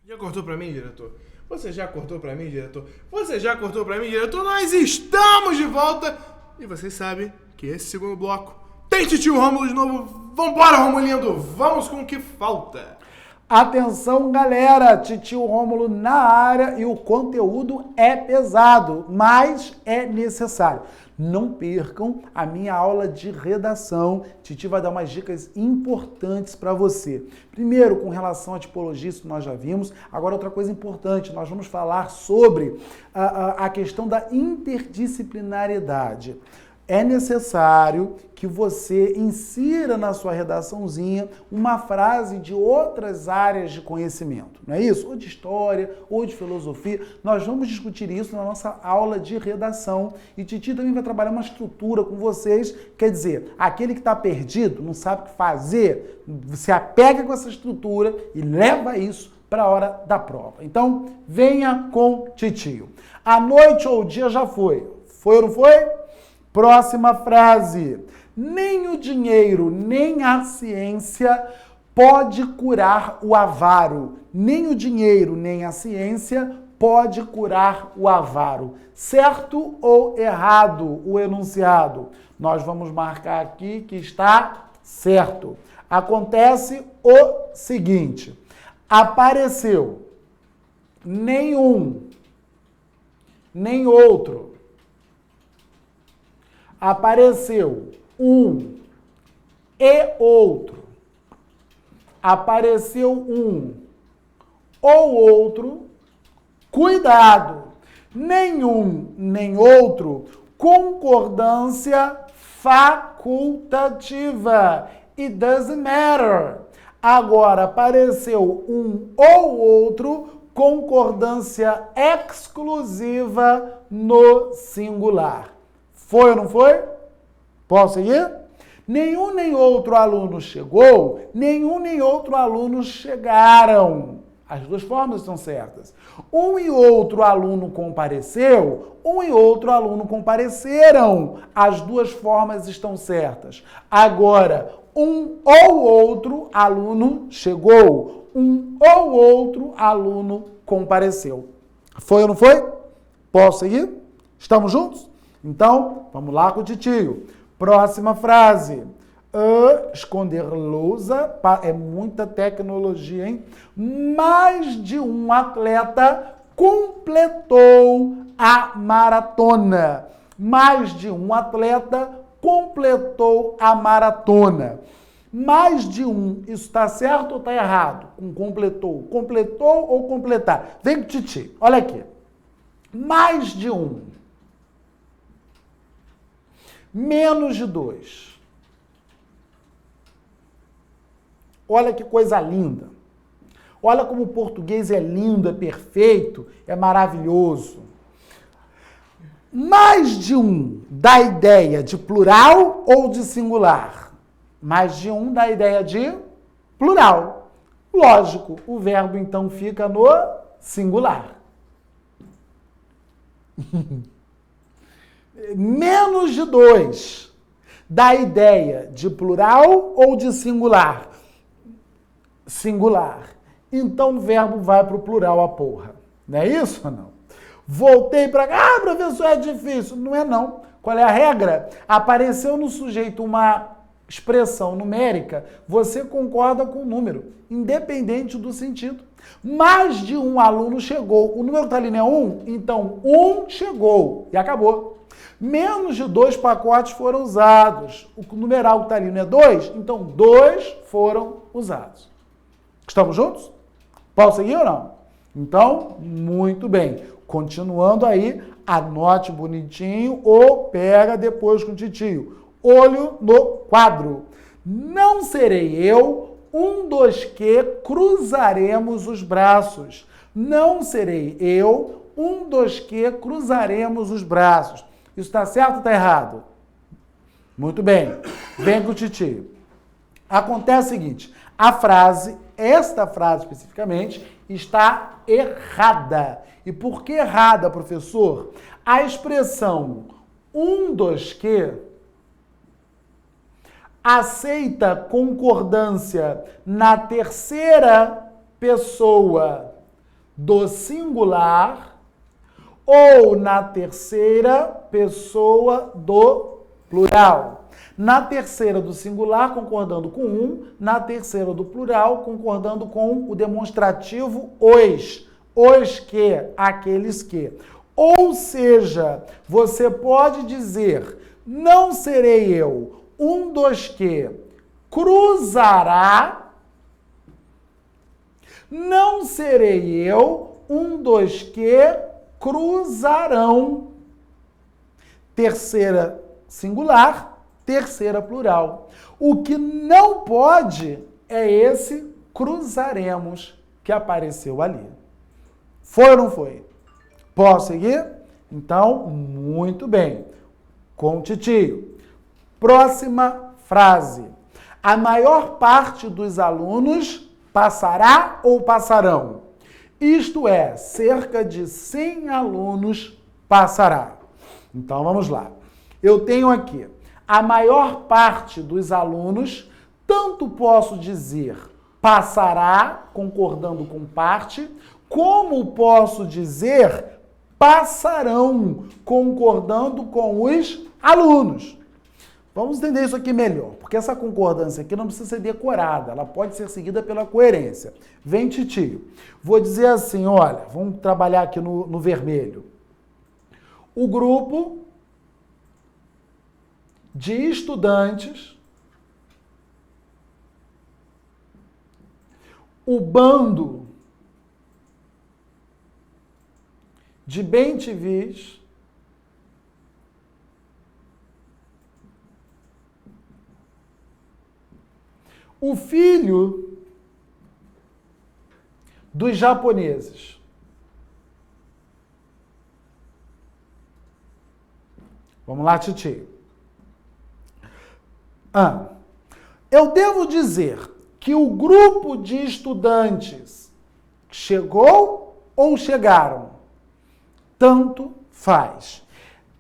Já cortou pra mim, diretor? Você já cortou pra mim, diretor? Você já cortou pra mim, diretor? Nós estamos de volta! E vocês sabem que esse segundo bloco tem Titio Rômulo de novo. Vambora, Romulindo! Vamos com o que falta! Atenção, galera! Titio Rômulo na área e o conteúdo é pesado, mas é necessário. Não percam a minha aula de redação. Titi vai dar umas dicas importantes para você. Primeiro, com relação à tipologia, isso nós já vimos. Agora, outra coisa importante, nós vamos falar sobre a questão da interdisciplinariedade. é necessário que você insira na sua redaçãozinha uma frase de outras áreas de conhecimento, não é isso? Ou de história, ou de filosofia. Nós vamos discutir isso na nossa aula de redação. E Titi também vai trabalhar uma estrutura com vocês. Quer dizer, aquele que está perdido, não sabe o que fazer, se apega com essa estrutura e leva isso para a hora da prova. Então, venha com Titio. A noite ou o dia já foi. Foi ou não foi? Próxima frase. Nem o dinheiro, nem a ciência pode curar o avaro. Nem o dinheiro, nem a ciência pode curar o avaro. Certo ou errado o enunciado? Nós vamos marcar aqui que está certo. Acontece o seguinte. Apareceu nenhum, nem outro. Apareceu um e outro. Apareceu um ou outro. Cuidado! Nenhum nem outro. Concordância facultativa. It doesn't matter. Agora, apareceu um ou outro. Concordância exclusiva no singular. Foi ou não foi? Posso seguir? Nenhum nem outro aluno chegou, nenhum nem outro aluno chegaram. As duas formas estão certas. Um e outro aluno compareceu, um e outro aluno compareceram. As duas formas estão certas. Agora, um ou outro aluno chegou, um ou outro aluno compareceu. Foi ou não foi? Posso seguir? Estamos juntos? Então, vamos lá com o Titio. Próxima frase. Esconder lousa, é muita tecnologia, hein? Mais de um atleta completou a maratona. Mais de um atleta completou a maratona. Mais de um, isso está certo ou está errado? Completou. Completou ou completar? Vem com o Titi, olha aqui. Mais de um. Menos de 2. Olha que coisa linda. Olha como o português é lindo, é perfeito, é maravilhoso. Mais de um dá ideia de plural ou de singular? Mais de um dá ideia de plural. Lógico, o verbo então fica no singular. Menos de 2 dá ideia de plural ou de singular? Singular. Então o verbo vai para o plural, a porra. Não é isso ou não? Voltei para cá. Ah, professor, é difícil. Não é não. Qual é a regra? Apareceu no sujeito uma expressão numérica, você concorda com o número, independente do sentido. Mais de um aluno chegou. O número está ali, não é 1? Então, 1 chegou. E acabou. Menos de 2 pacotes foram usados. O numeral que está ali não é 2? Então, 2 foram usados. Estamos juntos? Posso seguir ou não? Então, muito bem. Continuando aí, anote bonitinho ou pega depois com o titio. Olho no quadro. Não serei eu um dos que cruzaremos os braços. Não serei eu um dos que cruzaremos os braços. Isso está certo ou está errado? Muito bem. Vem com o titio. Acontece o seguinte, esta frase especificamente, está errada. E por que errada, professor? A expressão um dos que aceita concordância na terceira pessoa do singular ou na terceira pessoa do plural. Na terceira do singular, concordando com um, na terceira do plural, concordando com o demonstrativo os. Os que, aqueles que. Ou seja, você pode dizer, não serei eu um dos que cruzará, não serei eu um dos que cruzarão. Terceira singular, terceira plural. O que não pode é esse cruzaremos que apareceu ali. Foi ou não foi? Posso seguir? Então, muito bem. Com o titio. Próxima frase. A maior parte dos alunos passará ou passarão? Isto é, cerca de 100 alunos passará. Então, vamos lá. Eu tenho aqui, a maior parte dos alunos, tanto posso dizer passará, concordando com parte, como posso dizer passarão, concordando com os alunos. Vamos entender isso aqui melhor, porque essa concordância aqui não precisa ser decorada, ela pode ser seguida pela coerência. Vem, titio. Vou dizer assim, olha, vamos trabalhar aqui no vermelho. O grupo de estudantes, o bando de bem-te-vis, o filho dos japoneses. Vamos lá, titio. Eu devo dizer que o grupo de estudantes chegou ou chegaram? Tanto faz.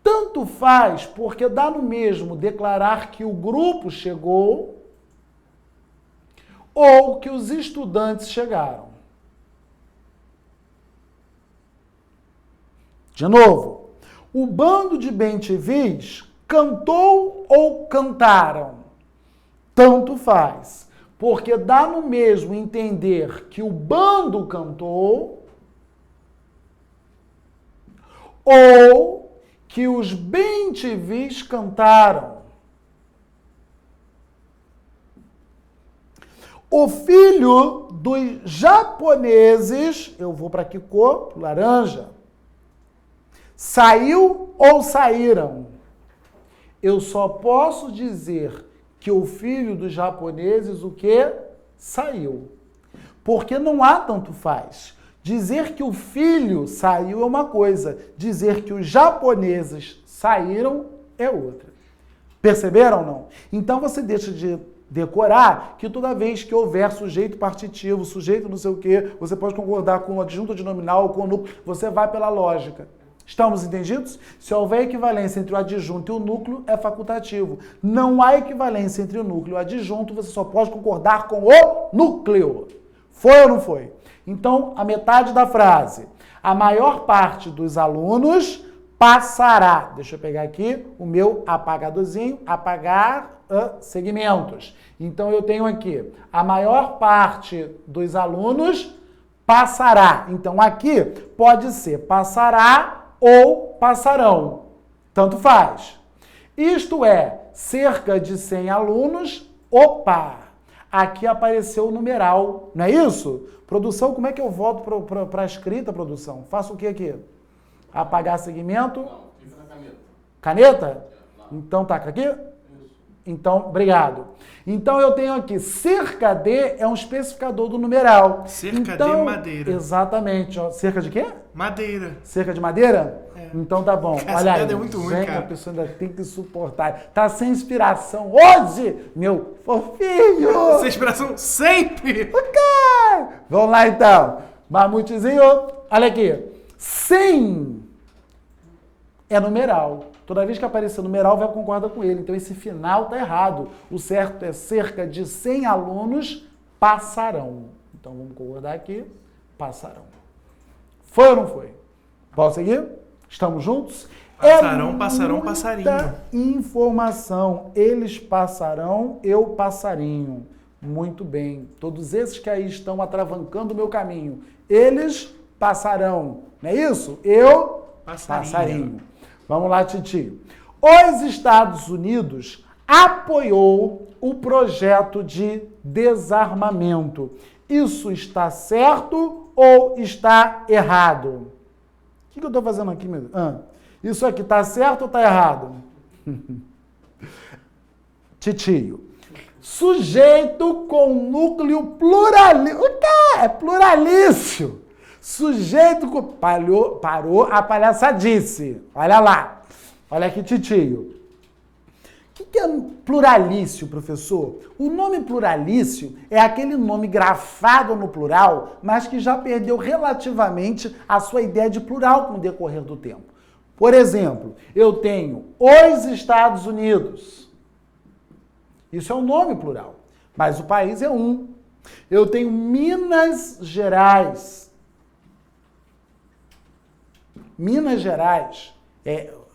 Tanto faz porque dá no mesmo declarar que o grupo chegou ou que os estudantes chegaram. De novo, o bando de bem-te-vis cantou ou cantaram? Tanto faz, porque dá no mesmo entender que o bando cantou ou que os bem-te-vis cantaram. O filho dos japoneses, eu vou para que cor? Laranja. Saiu ou saíram? Eu só posso dizer que o filho dos japoneses, o quê? Saiu. Porque não há tanto faz. Dizer que o filho saiu é uma coisa, dizer que os japoneses saíram é outra. Perceberam ou não? Então você deixa de decorar que toda vez que houver sujeito partitivo, sujeito não sei o quê, você pode concordar com o adjunto adnominal ou com o núcleo, você vai pela lógica. Estamos entendidos? Se houver equivalência entre o adjunto e o núcleo, é facultativo. Não há equivalência entre o núcleo e o adjunto, você só pode concordar com o núcleo. Foi ou não foi? Então, a metade da frase. A maior parte dos alunos passará. Deixa eu pegar aqui o meu apagadorzinho. Apagar segmentos. Então, eu tenho aqui. A maior parte dos alunos passará. Então, aqui pode ser passará ou passarão. Tanto faz. Isto é, cerca de 100 alunos. Opa! Aqui apareceu o numeral, não é isso? Produção, como é que eu volto para a escrita, produção? Faço o que aqui? Apagar segmento? Não, fica na caneta. Caneta? Então, taca aqui? Isso. Então, obrigado. Então, eu tenho aqui, cerca de é um especificador do numeral. Cerca então, de madeira. Exatamente. Ó, cerca de quê? Madeira. Cerca de madeira? É. Então tá bom. Essa olha aí, é muito ruim, gente, cara. A pessoa ainda tem que suportar. Tá sem inspiração hoje, meu fofinho. Sem inspiração sempre. Ok. Vamos lá então. Mamutezinho, olha aqui. 100 é numeral. Toda vez que aparecer numeral, vai concordar com ele. Então esse final tá errado. O certo é cerca de 100 alunos passarão. Então vamos concordar aqui. Passarão. Foi ou não foi? Posso seguir? Estamos juntos? Passarão, passarão, passarinho. Informação. Eles passarão, eu passarinho. Muito bem. Todos esses que aí estão atravancando o meu caminho. Eles passarão. Não é isso? Eu passarinho. Vamos lá, Titi. Os Estados Unidos apoiou o projeto de desarmamento. Isso está certo ou está errado? O que eu estou fazendo aqui, meu Deus? Isso aqui está certo ou está errado? Titio. Sujeito com núcleo pluralício. O quê? É pluralício. Sujeito com... Parou a palhaçadice. Olha lá. Olha aqui, titio. O que é pluralício, professor? O nome pluralício é aquele nome grafado no plural, mas que já perdeu relativamente a sua ideia de plural com o decorrer do tempo. Por exemplo, eu tenho os Estados Unidos. Isso é um nome plural, mas o país é um. Eu tenho Minas Gerais. Minas Gerais.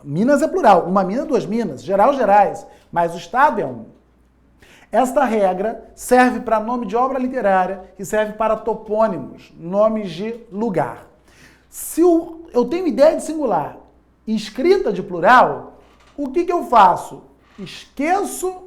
Minas é plural. Uma mina, duas minas. Geral, Gerais. Mas o estado é um. Esta regra serve para nome de obra literária e serve para topônimos, nomes de lugar. Se eu tenho ideia de singular e escrita de plural, o que eu faço? Esqueço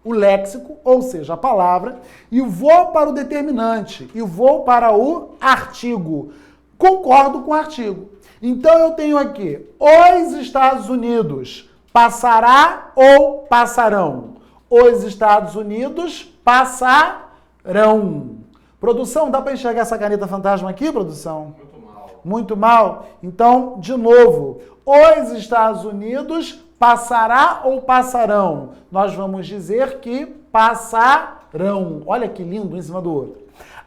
o léxico, ou seja, a palavra, e vou para o determinante, e vou para o artigo. Concordo com o artigo. Então eu tenho aqui, os Estados Unidos passará ou passarão? Os Estados Unidos passarão. Produção, dá para enxergar essa caneta fantasma aqui, produção? Muito mal. Muito mal? Então, de novo, os Estados Unidos passará ou passarão? Nós vamos dizer que passarão. Olha que lindo, um em cima do outro.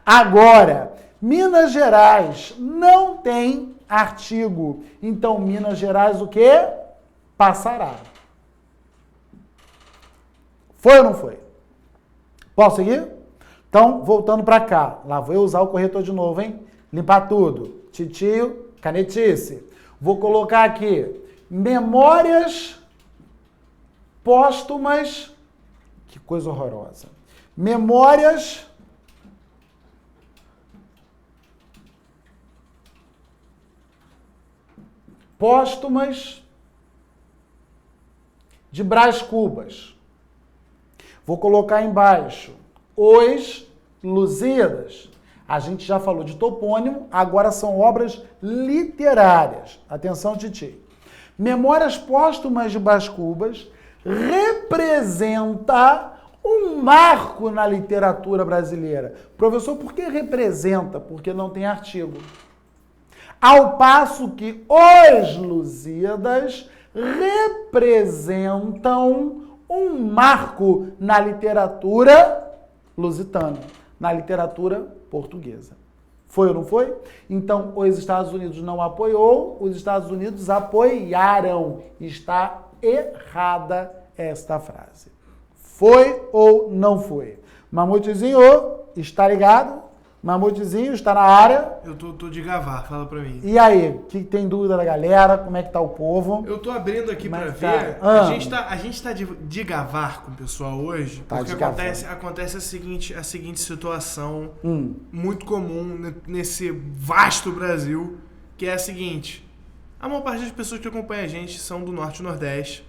Agora, Minas Gerais não tem artigo. Então, Minas Gerais o quê? Passará. Foi ou não foi? Posso seguir? Então, voltando para cá. Lá vou eu usar o corretor de novo, hein? Limpar tudo. Titio, canetice. Vou colocar aqui memórias póstumas. Que coisa horrorosa. Memórias póstumas de Brás Cubas. Vou colocar embaixo os Lusíadas. A gente já falou de topônimo, agora são obras literárias. Atenção, Titi. Memórias póstumas de Brás Cubas representa um marco na literatura brasileira. Professor, por que representa? Porque não tem artigo. Ao passo que os Lusíadas representam um marco na literatura lusitana, na literatura portuguesa. Foi ou não foi? Então, os Estados Unidos não apoiou, os Estados Unidos apoiaram. Está errada esta frase. Foi ou não foi? Mamutezinho, está ligado? Mamutezinho, está na área? Eu tô de gavar, fala pra mim. E aí, que tem dúvida da galera? Como é que tá o povo? Eu tô abrindo aqui pra ver. A gente tá de gavar com o pessoal hoje, porque acontece a seguinte situação muito comum nesse vasto Brasil, que é a seguinte. A maior parte das pessoas que acompanham a gente são do Norte e Nordeste,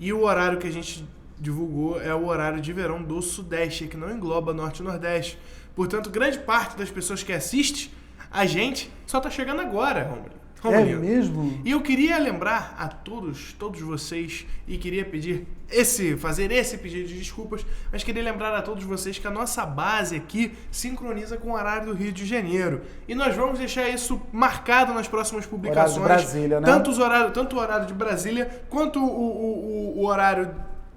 e o horário que a gente divulgou é o horário de verão do Sudeste, que não engloba Norte e Nordeste. Portanto, grande parte das pessoas que assistem a gente só tá chegando agora, Romulo. É mesmo? E eu queria lembrar a todos vocês, e queria fazer esse pedido de desculpas, mas queria lembrar a todos vocês que a nossa base aqui sincroniza com o horário do Rio de Janeiro. E nós vamos deixar isso marcado nas próximas publicações. Horário de Brasília, né? Tanto o horário de Brasília, quanto o horário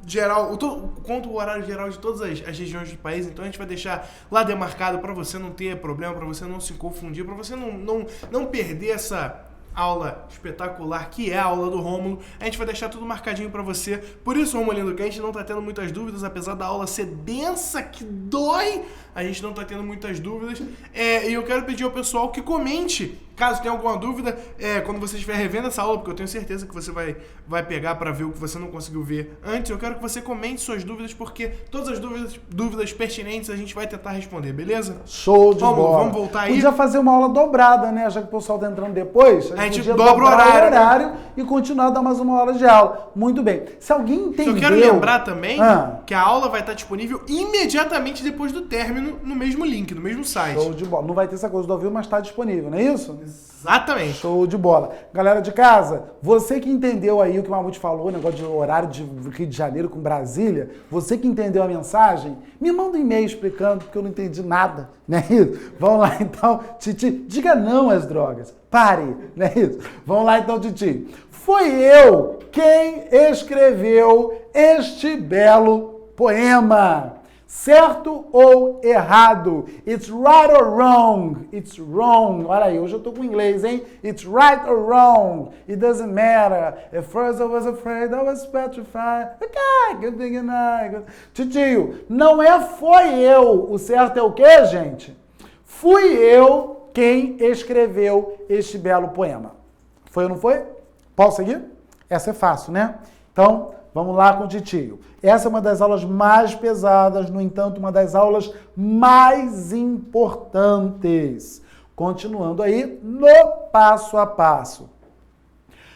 geral, quanto o horário geral de todas as regiões do país. Então a gente vai deixar lá demarcado para você não ter problema, para você não se confundir, para você não perder essa aula espetacular que é a aula do Rômulo. A gente vai deixar tudo marcadinho pra você. Por isso, Romulindo, que a gente não tá tendo muitas dúvidas, apesar da aula ser densa, que dói, a gente não tá tendo muitas dúvidas. E eu quero pedir ao pessoal que comente, caso tenha alguma dúvida, quando você estiver revendo essa aula, porque eu tenho certeza que você vai pegar pra ver o que você não conseguiu ver antes. Eu quero que você comente suas dúvidas, porque todas as dúvidas pertinentes a gente vai tentar responder, beleza? Show de bola. Vamos voltar aí? Podia fazer uma aula dobrada, né? Já que o pessoal tá entrando depois. A gente dobra o horário, né? E continuar a dar mais uma hora de aula. Muito bem. Se alguém entendeu... Eu quero lembrar também que a aula vai estar disponível imediatamente depois do término no mesmo link, no mesmo site. Show de bola. Não vai ter essa coisa do ao vivo, mas está disponível, não é isso? Exatamente. Show de bola. Galera de casa, você que entendeu aí o que o Mamute falou, o negócio de horário de Rio de Janeiro com Brasília, você que entendeu a mensagem, me manda um e-mail explicando, porque eu não entendi nada, não é isso? Vamos lá então, Titi, diga não às drogas, pare, não é isso? Vamos lá então, Titi. Foi eu quem escreveu este belo poema. Certo ou errado? It's right or wrong? It's wrong. Olha aí, hoje eu tô com inglês, hein? It's right or wrong. It doesn't matter. At first I was afraid, I was petrified. Okay, good thing I... Titio, não é foi eu. O certo é o quê, gente? Fui eu quem escreveu este belo poema. Foi ou não foi? Posso seguir? Essa é fácil, né? Então, vamos lá com o Titio. Essa é uma das aulas mais pesadas, no entanto, uma das aulas mais importantes. Continuando aí no passo a passo.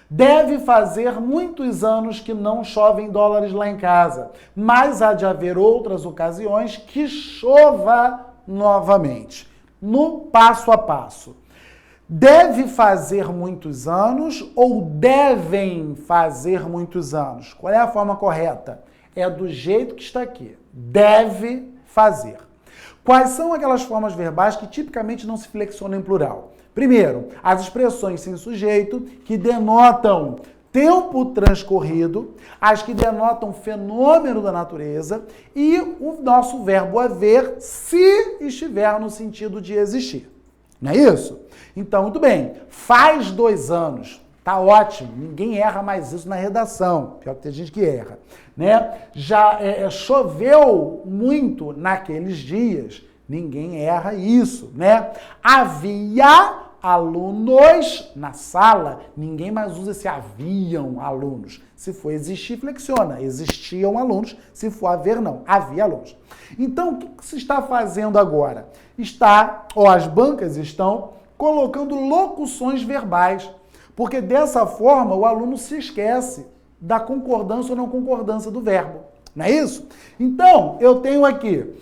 Deve fazer muitos anos que não chove em dólares lá em casa, mas há de haver outras ocasiões que chova novamente. No passo a passo. Deve fazer muitos anos ou devem fazer muitos anos? Qual é a forma correta? É do jeito que está aqui. Deve fazer. Quais são aquelas formas verbais que tipicamente não se flexionam em plural? Primeiro, as expressões sem sujeito, que denotam tempo transcorrido, as que denotam fenômeno da natureza e o nosso verbo haver, se estiver no sentido de existir. Não é isso? Então, muito bem. Faz 2 anos. Tá ótimo. Ninguém erra mais isso na redação. Pior que tem gente que erra. Né? Já choveu muito naqueles dias. Ninguém erra isso. Né? Havia alunos na sala. Ninguém mais usa esse haviam alunos. Se for existir, flexiona. Existiam alunos. Se for haver, não. Havia alunos. Então, o que se está fazendo agora? As bancas estão colocando locuções verbais, porque dessa forma o aluno se esquece da concordância ou não concordância do verbo, não é isso? Então, eu tenho aqui,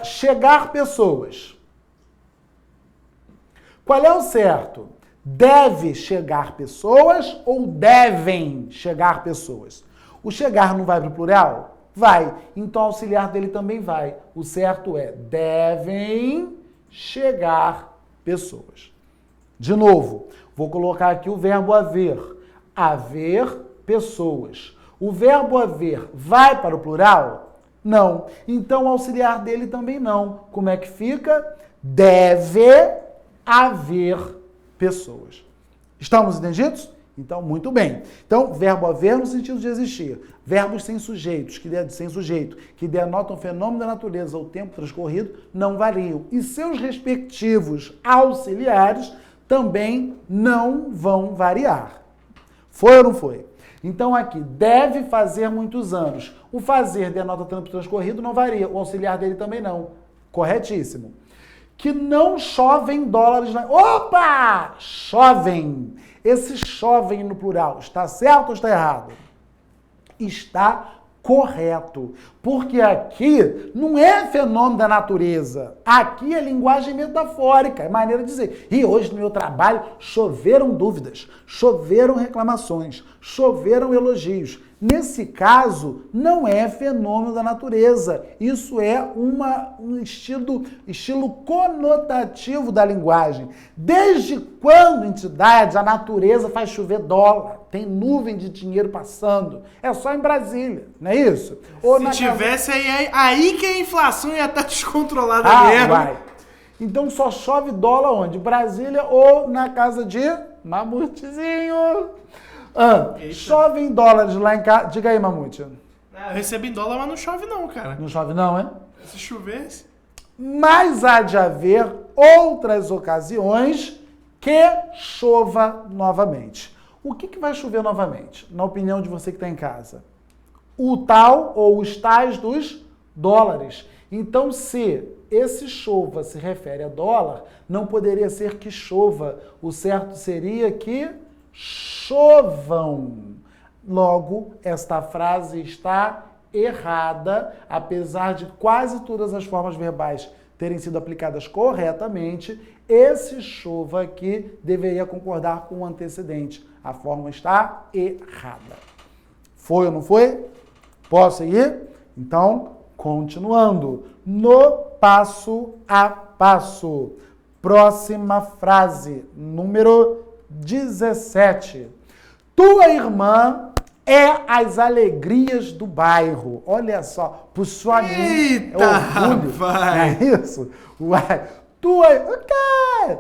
chegar pessoas. Qual é o certo? Deve chegar pessoas ou devem chegar pessoas? O chegar não vai para o plural? Vai. Então, o auxiliar dele também vai. O certo é devem chegar pessoas. De novo, vou colocar aqui o verbo haver. Haver pessoas. O verbo haver vai para o plural? Não. Então, o auxiliar dele também não. Como é que fica? Deve haver pessoas. Estamos entendidos? Então, muito bem. Então, verbo haver no sentido de existir. Verbos sem sujeitos, sem sujeito, que denotam fenômeno da natureza ou tempo transcorrido, não variam. E seus respectivos auxiliares também não vão variar. Foi ou não foi? Então, aqui, deve fazer muitos anos. O fazer denota tempo transcorrido, não varia. O auxiliar dele também não. Corretíssimo. Que não chovem dólares na... Opa! Chovem. Esse chovem no plural, está certo ou está errado? Está correto. Porque aqui não é fenômeno da natureza. Aqui é linguagem metafórica, é maneira de dizer. E hoje no meu trabalho choveram dúvidas, choveram reclamações, choveram elogios. Nesse caso, não é fenômeno da natureza. Isso é um estilo conotativo da linguagem. Desde quando, entidade, a natureza faz chover dólar? Tem nuvem de dinheiro passando. É só em Brasília, não é isso? Ou se tivesse aí que a inflação ia estar descontrolada mesmo. Vai. Então só chove dólar onde? Brasília ou na casa de Mamutezinho? Chove em dólares lá em casa. Diga aí, Mamute. Eu recebo em dólar, mas não chove não, cara. Não chove não, é? Se chovesse... Mas há de haver outras ocasiões que chova novamente. O que vai chover novamente? Na opinião de você que está em casa. O tal ou os tais dos dólares. Então, se esse chova se refere a dólar, não poderia ser que chova. O certo seria que chovam. Logo, esta frase está errada, apesar de quase todas as formas verbais terem sido aplicadas corretamente, esse chuva aqui deveria concordar com o antecedente. A forma está errada. Foi ou não foi? Posso seguir? Então, continuando. No passo a passo. Próxima frase, número 17. Tua irmã é as alegrias do bairro. Olha só, puxou a mim. Eita, É orgulho, rapaz. não é isso? Uai, tua...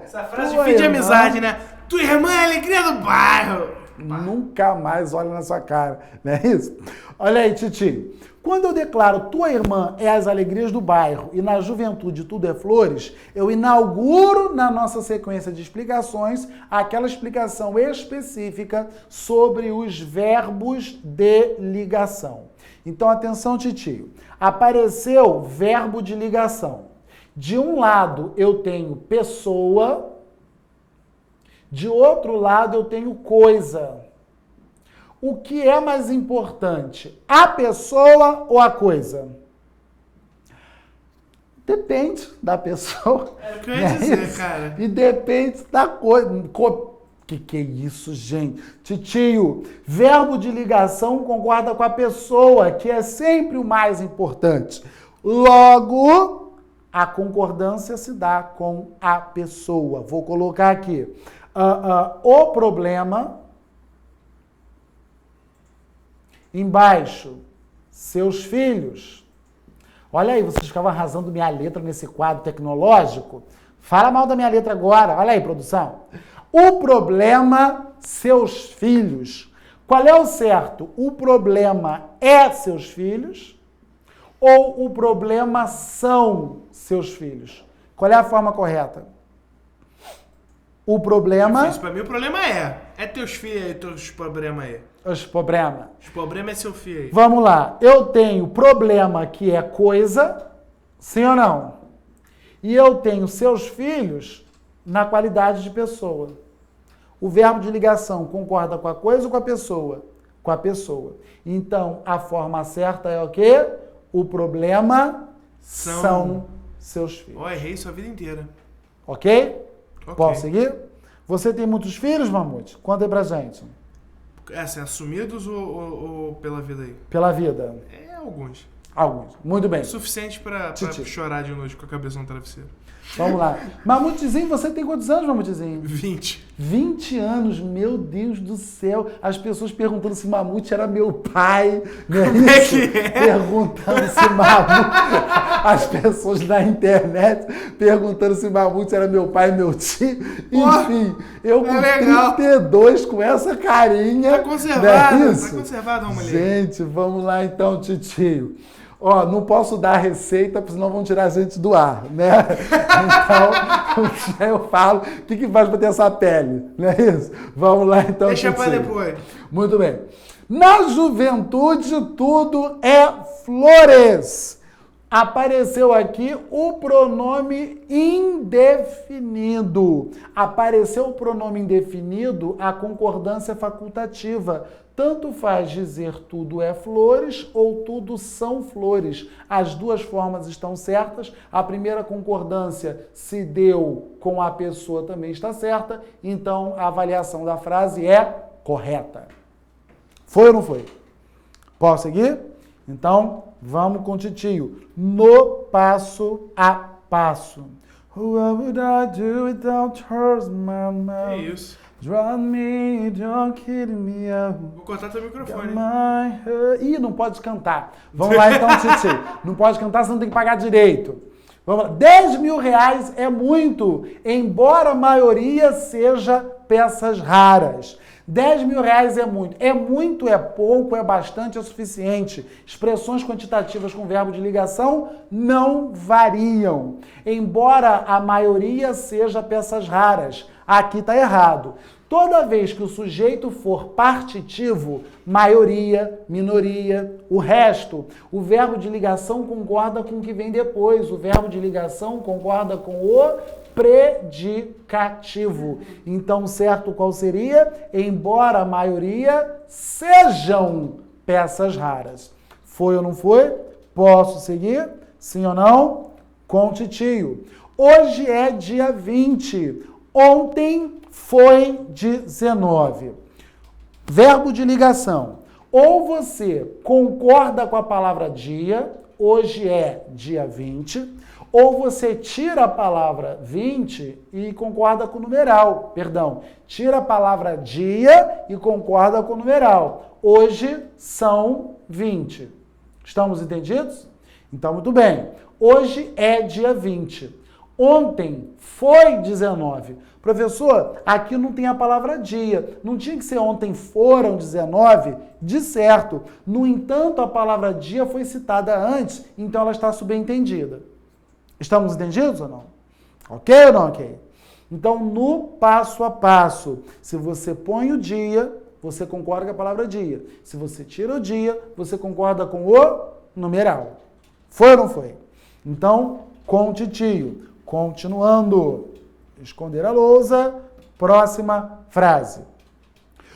Essa frase Tua de fim de irmã- amizade, né? Tua irmã é a alegria do bairro. Nunca mais olha na sua cara, não é isso? Olha aí, Titi. Quando eu declaro tua irmã é as alegrias do bairro e na juventude tudo é flores, eu inauguro na nossa sequência de explicações aquela explicação específica sobre os verbos de ligação. Então, atenção, Titio. Apareceu verbo de ligação. De um lado eu tenho pessoa, de outro lado eu tenho coisa. O que é mais importante, a pessoa ou a coisa? Depende da pessoa. É o que eu ia dizer, cara. E depende da coisa. Que é isso, gente? Titio, verbo de ligação concorda com a pessoa, que é sempre o mais importante. Logo, a concordância se dá com a pessoa. Vou colocar aqui. O problema... Embaixo, seus filhos. Olha aí, vocês ficavam arrasando minha letra nesse quadro tecnológico. Fala mal da minha letra agora. Olha aí, produção. O problema, seus filhos. Qual é o certo? O problema é seus filhos ou o problema são seus filhos? Qual é a forma correta? O problema... Isso, pra mim o problema é teus filhos aí, teus problemas aí. Os problemas. Os problemas é seu filho aí. Vamos lá. Eu tenho problema que é coisa, sim ou não? E eu tenho seus filhos na qualidade de pessoa. O verbo de ligação concorda com a coisa ou com a pessoa? Com a pessoa. Então, a forma certa é o quê? O problema são seus filhos. Ó, errei sua vida inteira. Ok? Ok. Posso seguir? Você tem muitos filhos, Mamute? Conta aí pra gente. Assim, assumidos ou pela vida aí? Pela vida. É, alguns. Alguns. Muito bem. O suficiente pra Titi. chorar de noite com a cabeça no travesseiro. Vamos lá. Mamutezinho, você tem quantos anos, Mamutezinho? 20. 20 anos, meu Deus do céu. As pessoas perguntando se Mamute era meu pai. Não é Como é isso? que é? Perguntando se Mamute... As pessoas na internet perguntando se Mamute era meu pai e meu tio. Enfim, eu com legal. 32 com essa carinha. Tá conservado, não é isso? tá conservado, mulher. Gente, vamos lá então, titio. Ó, não posso dar receita, porque senão vão tirar a gente do ar, né? Então, eu falo, o que faz pra ter essa pele, não é isso? Vamos lá então, Deixa pra titio. depois. Muito bem. Na juventude, tudo é flores. Apareceu aqui o pronome indefinido. Apareceu o pronome indefinido, a concordância facultativa. Tanto faz dizer tudo é flores ou tudo são flores. As duas formas estão certas. A primeira concordância se deu com a pessoa também está certa. Então, a avaliação da frase é correta. Foi ou não foi? Posso seguir? Então, vamos com o titio. No passo a passo. What would I do without yours, mama? Que isso? Draw me, don't kill me up. Vou cortar teu microfone. Ih, não pode cantar. Vamos lá então, titio. Não pode cantar, você não tem que pagar direito. Vamos lá. 10 mil reais é muito, embora a maioria seja peças raras. 10 mil reais é muito. É muito, é pouco, é bastante, é suficiente. Expressões quantitativas com verbo de ligação não variam. Embora a maioria seja peças raras. Aqui está errado. Toda vez que o sujeito for partitivo, maioria, minoria, o resto, o verbo de ligação concorda com o que vem depois. O verbo de ligação concorda com o predicativo. Então, certo qual seria? Embora a maioria sejam peças raras. Foi ou não foi? Posso seguir? Sim ou não? com titio. Hoje é dia 20. Ontem foi 19. Verbo de ligação. Ou você concorda com a palavra dia, hoje é dia 20, ou você tira a palavra 20 e concorda com o numeral. Perdão, tira a palavra dia e concorda com o numeral. Hoje são 20. Estamos entendidos? Então, muito bem. Hoje é dia 20. Ontem foi 19. Professor, aqui não tem a palavra dia. Não tinha que ser ontem foram 19? De certo. No entanto, a palavra dia foi citada antes, então ela está subentendida. Estamos entendidos ou não? Ok ou não ok? Então, no passo a passo, se você põe o dia, você concorda com a palavra dia. Se você tira o dia, você concorda com o numeral. Foi ou não foi? Então, com titio. Continuando. Esconder a lousa. Próxima frase.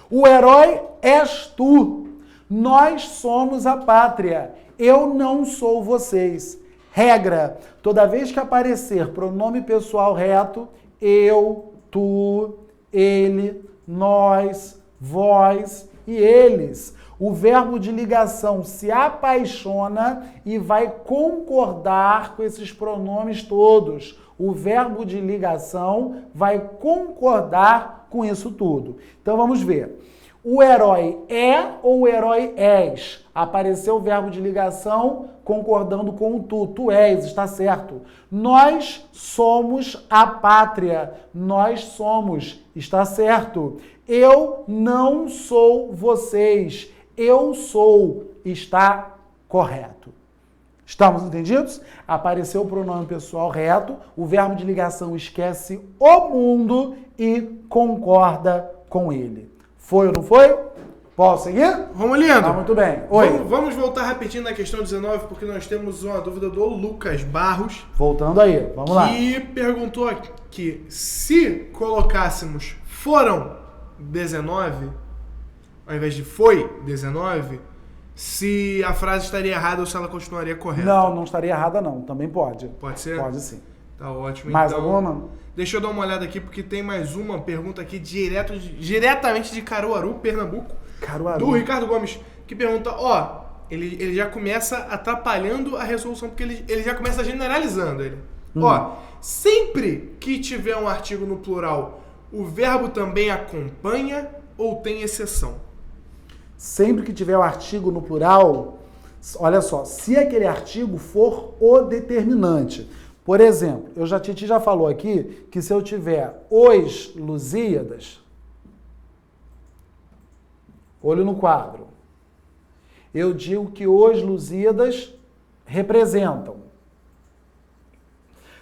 O herói és tu. Nós somos a pátria. Eu não sou vocês. Regra. Toda vez que aparecer pronome pessoal reto, eu, tu, ele, nós, vós e eles. O verbo de ligação se apaixona e vai concordar com esses pronomes todos. O verbo de ligação vai concordar com isso tudo. Então vamos ver. O herói é ou o herói és? Apareceu o verbo de ligação concordando com o tu. Tu és, está certo. Nós somos a pátria. Nós somos, está certo. Eu não sou vocês. Eu sou, está correto. Estamos entendidos? Apareceu o pronome pessoal reto, o verbo de ligação esquece o mundo e concorda com ele. Foi ou não foi? Posso seguir? Romulino. Tá muito bem. Oi. Vamos voltar rapidinho na questão 19, porque nós temos uma dúvida do Lucas Barros. Voltando aí, vamos lá. Que perguntou aqui, se colocássemos foram 19, ao invés de foi 19, se a frase estaria errada ou se ela continuaria correta. Não, não estaria errada não. Também pode. Pode ser? Pode sim. Tá ótimo. Mais então, alguma? Deixa eu dar uma olhada aqui, porque tem mais uma pergunta aqui diretamente de Caruaru, Pernambuco. Caruaru. Do Ricardo Gomes, que pergunta, ele já começa atrapalhando a resolução, porque ele já começa generalizando ele. Sempre que tiver um artigo no plural, o verbo também acompanha ou tem exceção? Sempre que tiver o artigo no plural, olha só, se aquele artigo for o determinante. Por exemplo, Titi já falou aqui que se eu tiver os Lusíadas, olho no quadro, eu digo que os Lusíadas representam.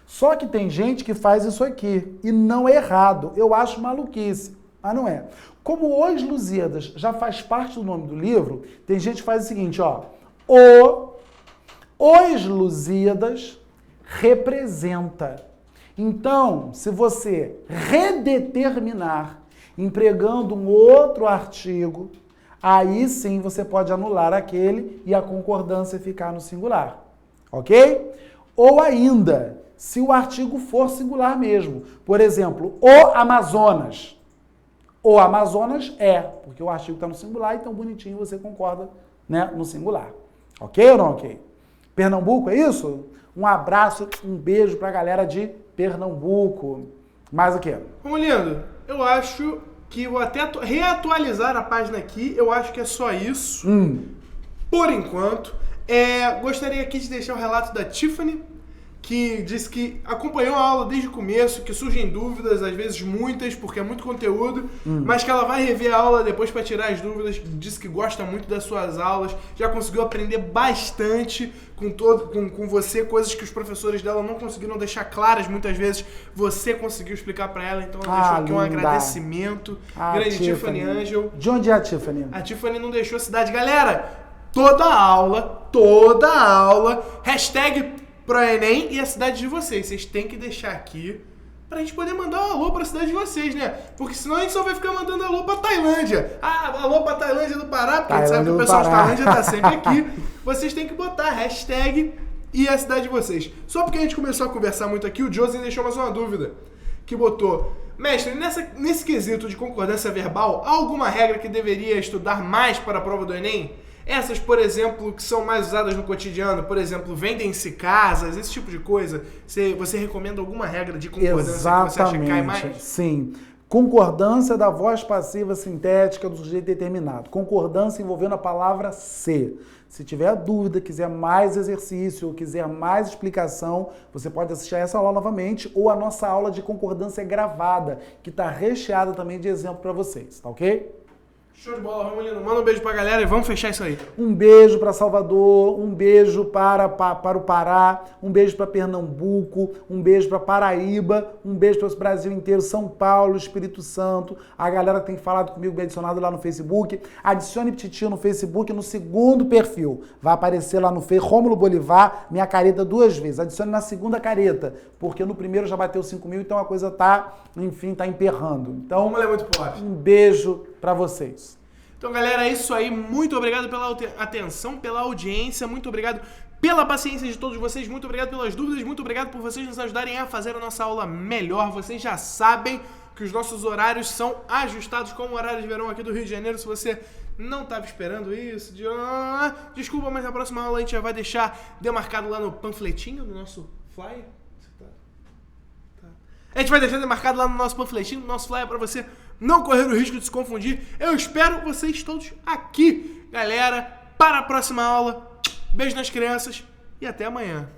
Só que tem gente que faz isso aqui e não é errado. Eu acho maluquice, mas não é. Como os Lusíadas já faz parte do nome do livro, tem gente que faz o seguinte, os Lusíadas representa. Então, se você redeterminar empregando um outro artigo, aí sim você pode anular aquele e a concordância ficar no singular. Ok? Ou ainda, se o artigo for singular mesmo. Por exemplo, o Amazonas. O Amazonas é, porque o artigo está no singular, então bonitinho você concorda, né, no singular. Ok ou não ok? Pernambuco, é isso? Um abraço, um beijo pra galera de Pernambuco. Mais o quê? Romulino, eu acho que vou até reatualizar a página aqui, eu acho que é só isso. Por enquanto. Gostaria aqui de deixar o relato da Tiffany, que disse que acompanhou a aula desde o começo, que surgem dúvidas, às vezes muitas, porque é muito conteúdo, mas que ela vai rever a aula depois para tirar as dúvidas, disse que gosta muito das suas aulas, já conseguiu aprender bastante com você, coisas que os professores dela não conseguiram deixar claras muitas vezes, você conseguiu explicar para ela, então ela deixou aqui um agradecimento. Grande Tiffany Angel. De onde é a Tiffany? A Tiffany não deixou a cidade. Galera, toda aula, hashtag ProEnem e a cidade de vocês. Vocês têm que deixar aqui pra gente poder mandar um alô pra cidade de vocês, né? Porque senão a gente só vai ficar mandando alô pra Tailândia. Alô pra Tailândia do Pará, porque a gente sabe que o pessoal de Tailândia tá sempre aqui. Vocês têm que botar hashtag e a cidade de vocês. Só porque a gente começou a conversar muito aqui, o Josen deixou mais uma dúvida, que botou: mestre, nesse quesito de concordância verbal, há alguma regra que deveria estudar mais para a prova do Enem? Essas, por exemplo, que são mais usadas no cotidiano, por exemplo, vendem-se casas, esse tipo de coisa. Você recomenda alguma regra de concordância que você acha que cai mais? Sim. Concordância da voz passiva sintética do sujeito determinado. Concordância envolvendo a palavra se. Se tiver dúvida, quiser mais exercício ou quiser mais explicação, você pode assistir a essa aula novamente ou a nossa aula de concordância gravada, que está recheada também de exemplo para vocês, tá ok? Show de bola, Romulino. Manda um beijo pra galera e vamos fechar isso aí. Um beijo para Salvador, um beijo para o Pará, um beijo para Pernambuco, um beijo para Paraíba, um beijo para o Brasil inteiro, São Paulo, Espírito Santo, a galera que tem falado comigo, me adicionado lá no Facebook. Adicione Titio no Facebook no segundo perfil. Vai aparecer lá no Rômulo Bolivar, minha careta 2 vezes. Adicione na segunda careta, porque no primeiro já bateu 5 mil, então a coisa tá emperrando. Então, Romulo é muito forte. Um beijo para vocês. Então, galera, é isso aí. Muito obrigado pela atenção, pela audiência. Muito obrigado pela paciência de todos vocês. Muito obrigado pelas dúvidas. Muito obrigado por vocês nos ajudarem a fazer a nossa aula melhor. Vocês já sabem que os nossos horários são ajustados com o horário de verão aqui do Rio de Janeiro. Se você não estava esperando isso, desculpa, mas na próxima aula a gente já vai deixar demarcado lá no panfletinho do nosso flyer. A gente vai deixar demarcado lá no nosso panfletinho, no nosso flyer, para você não correr o risco de se confundir. Eu espero vocês todos aqui, galera, para a próxima aula. Beijo nas crianças e até amanhã.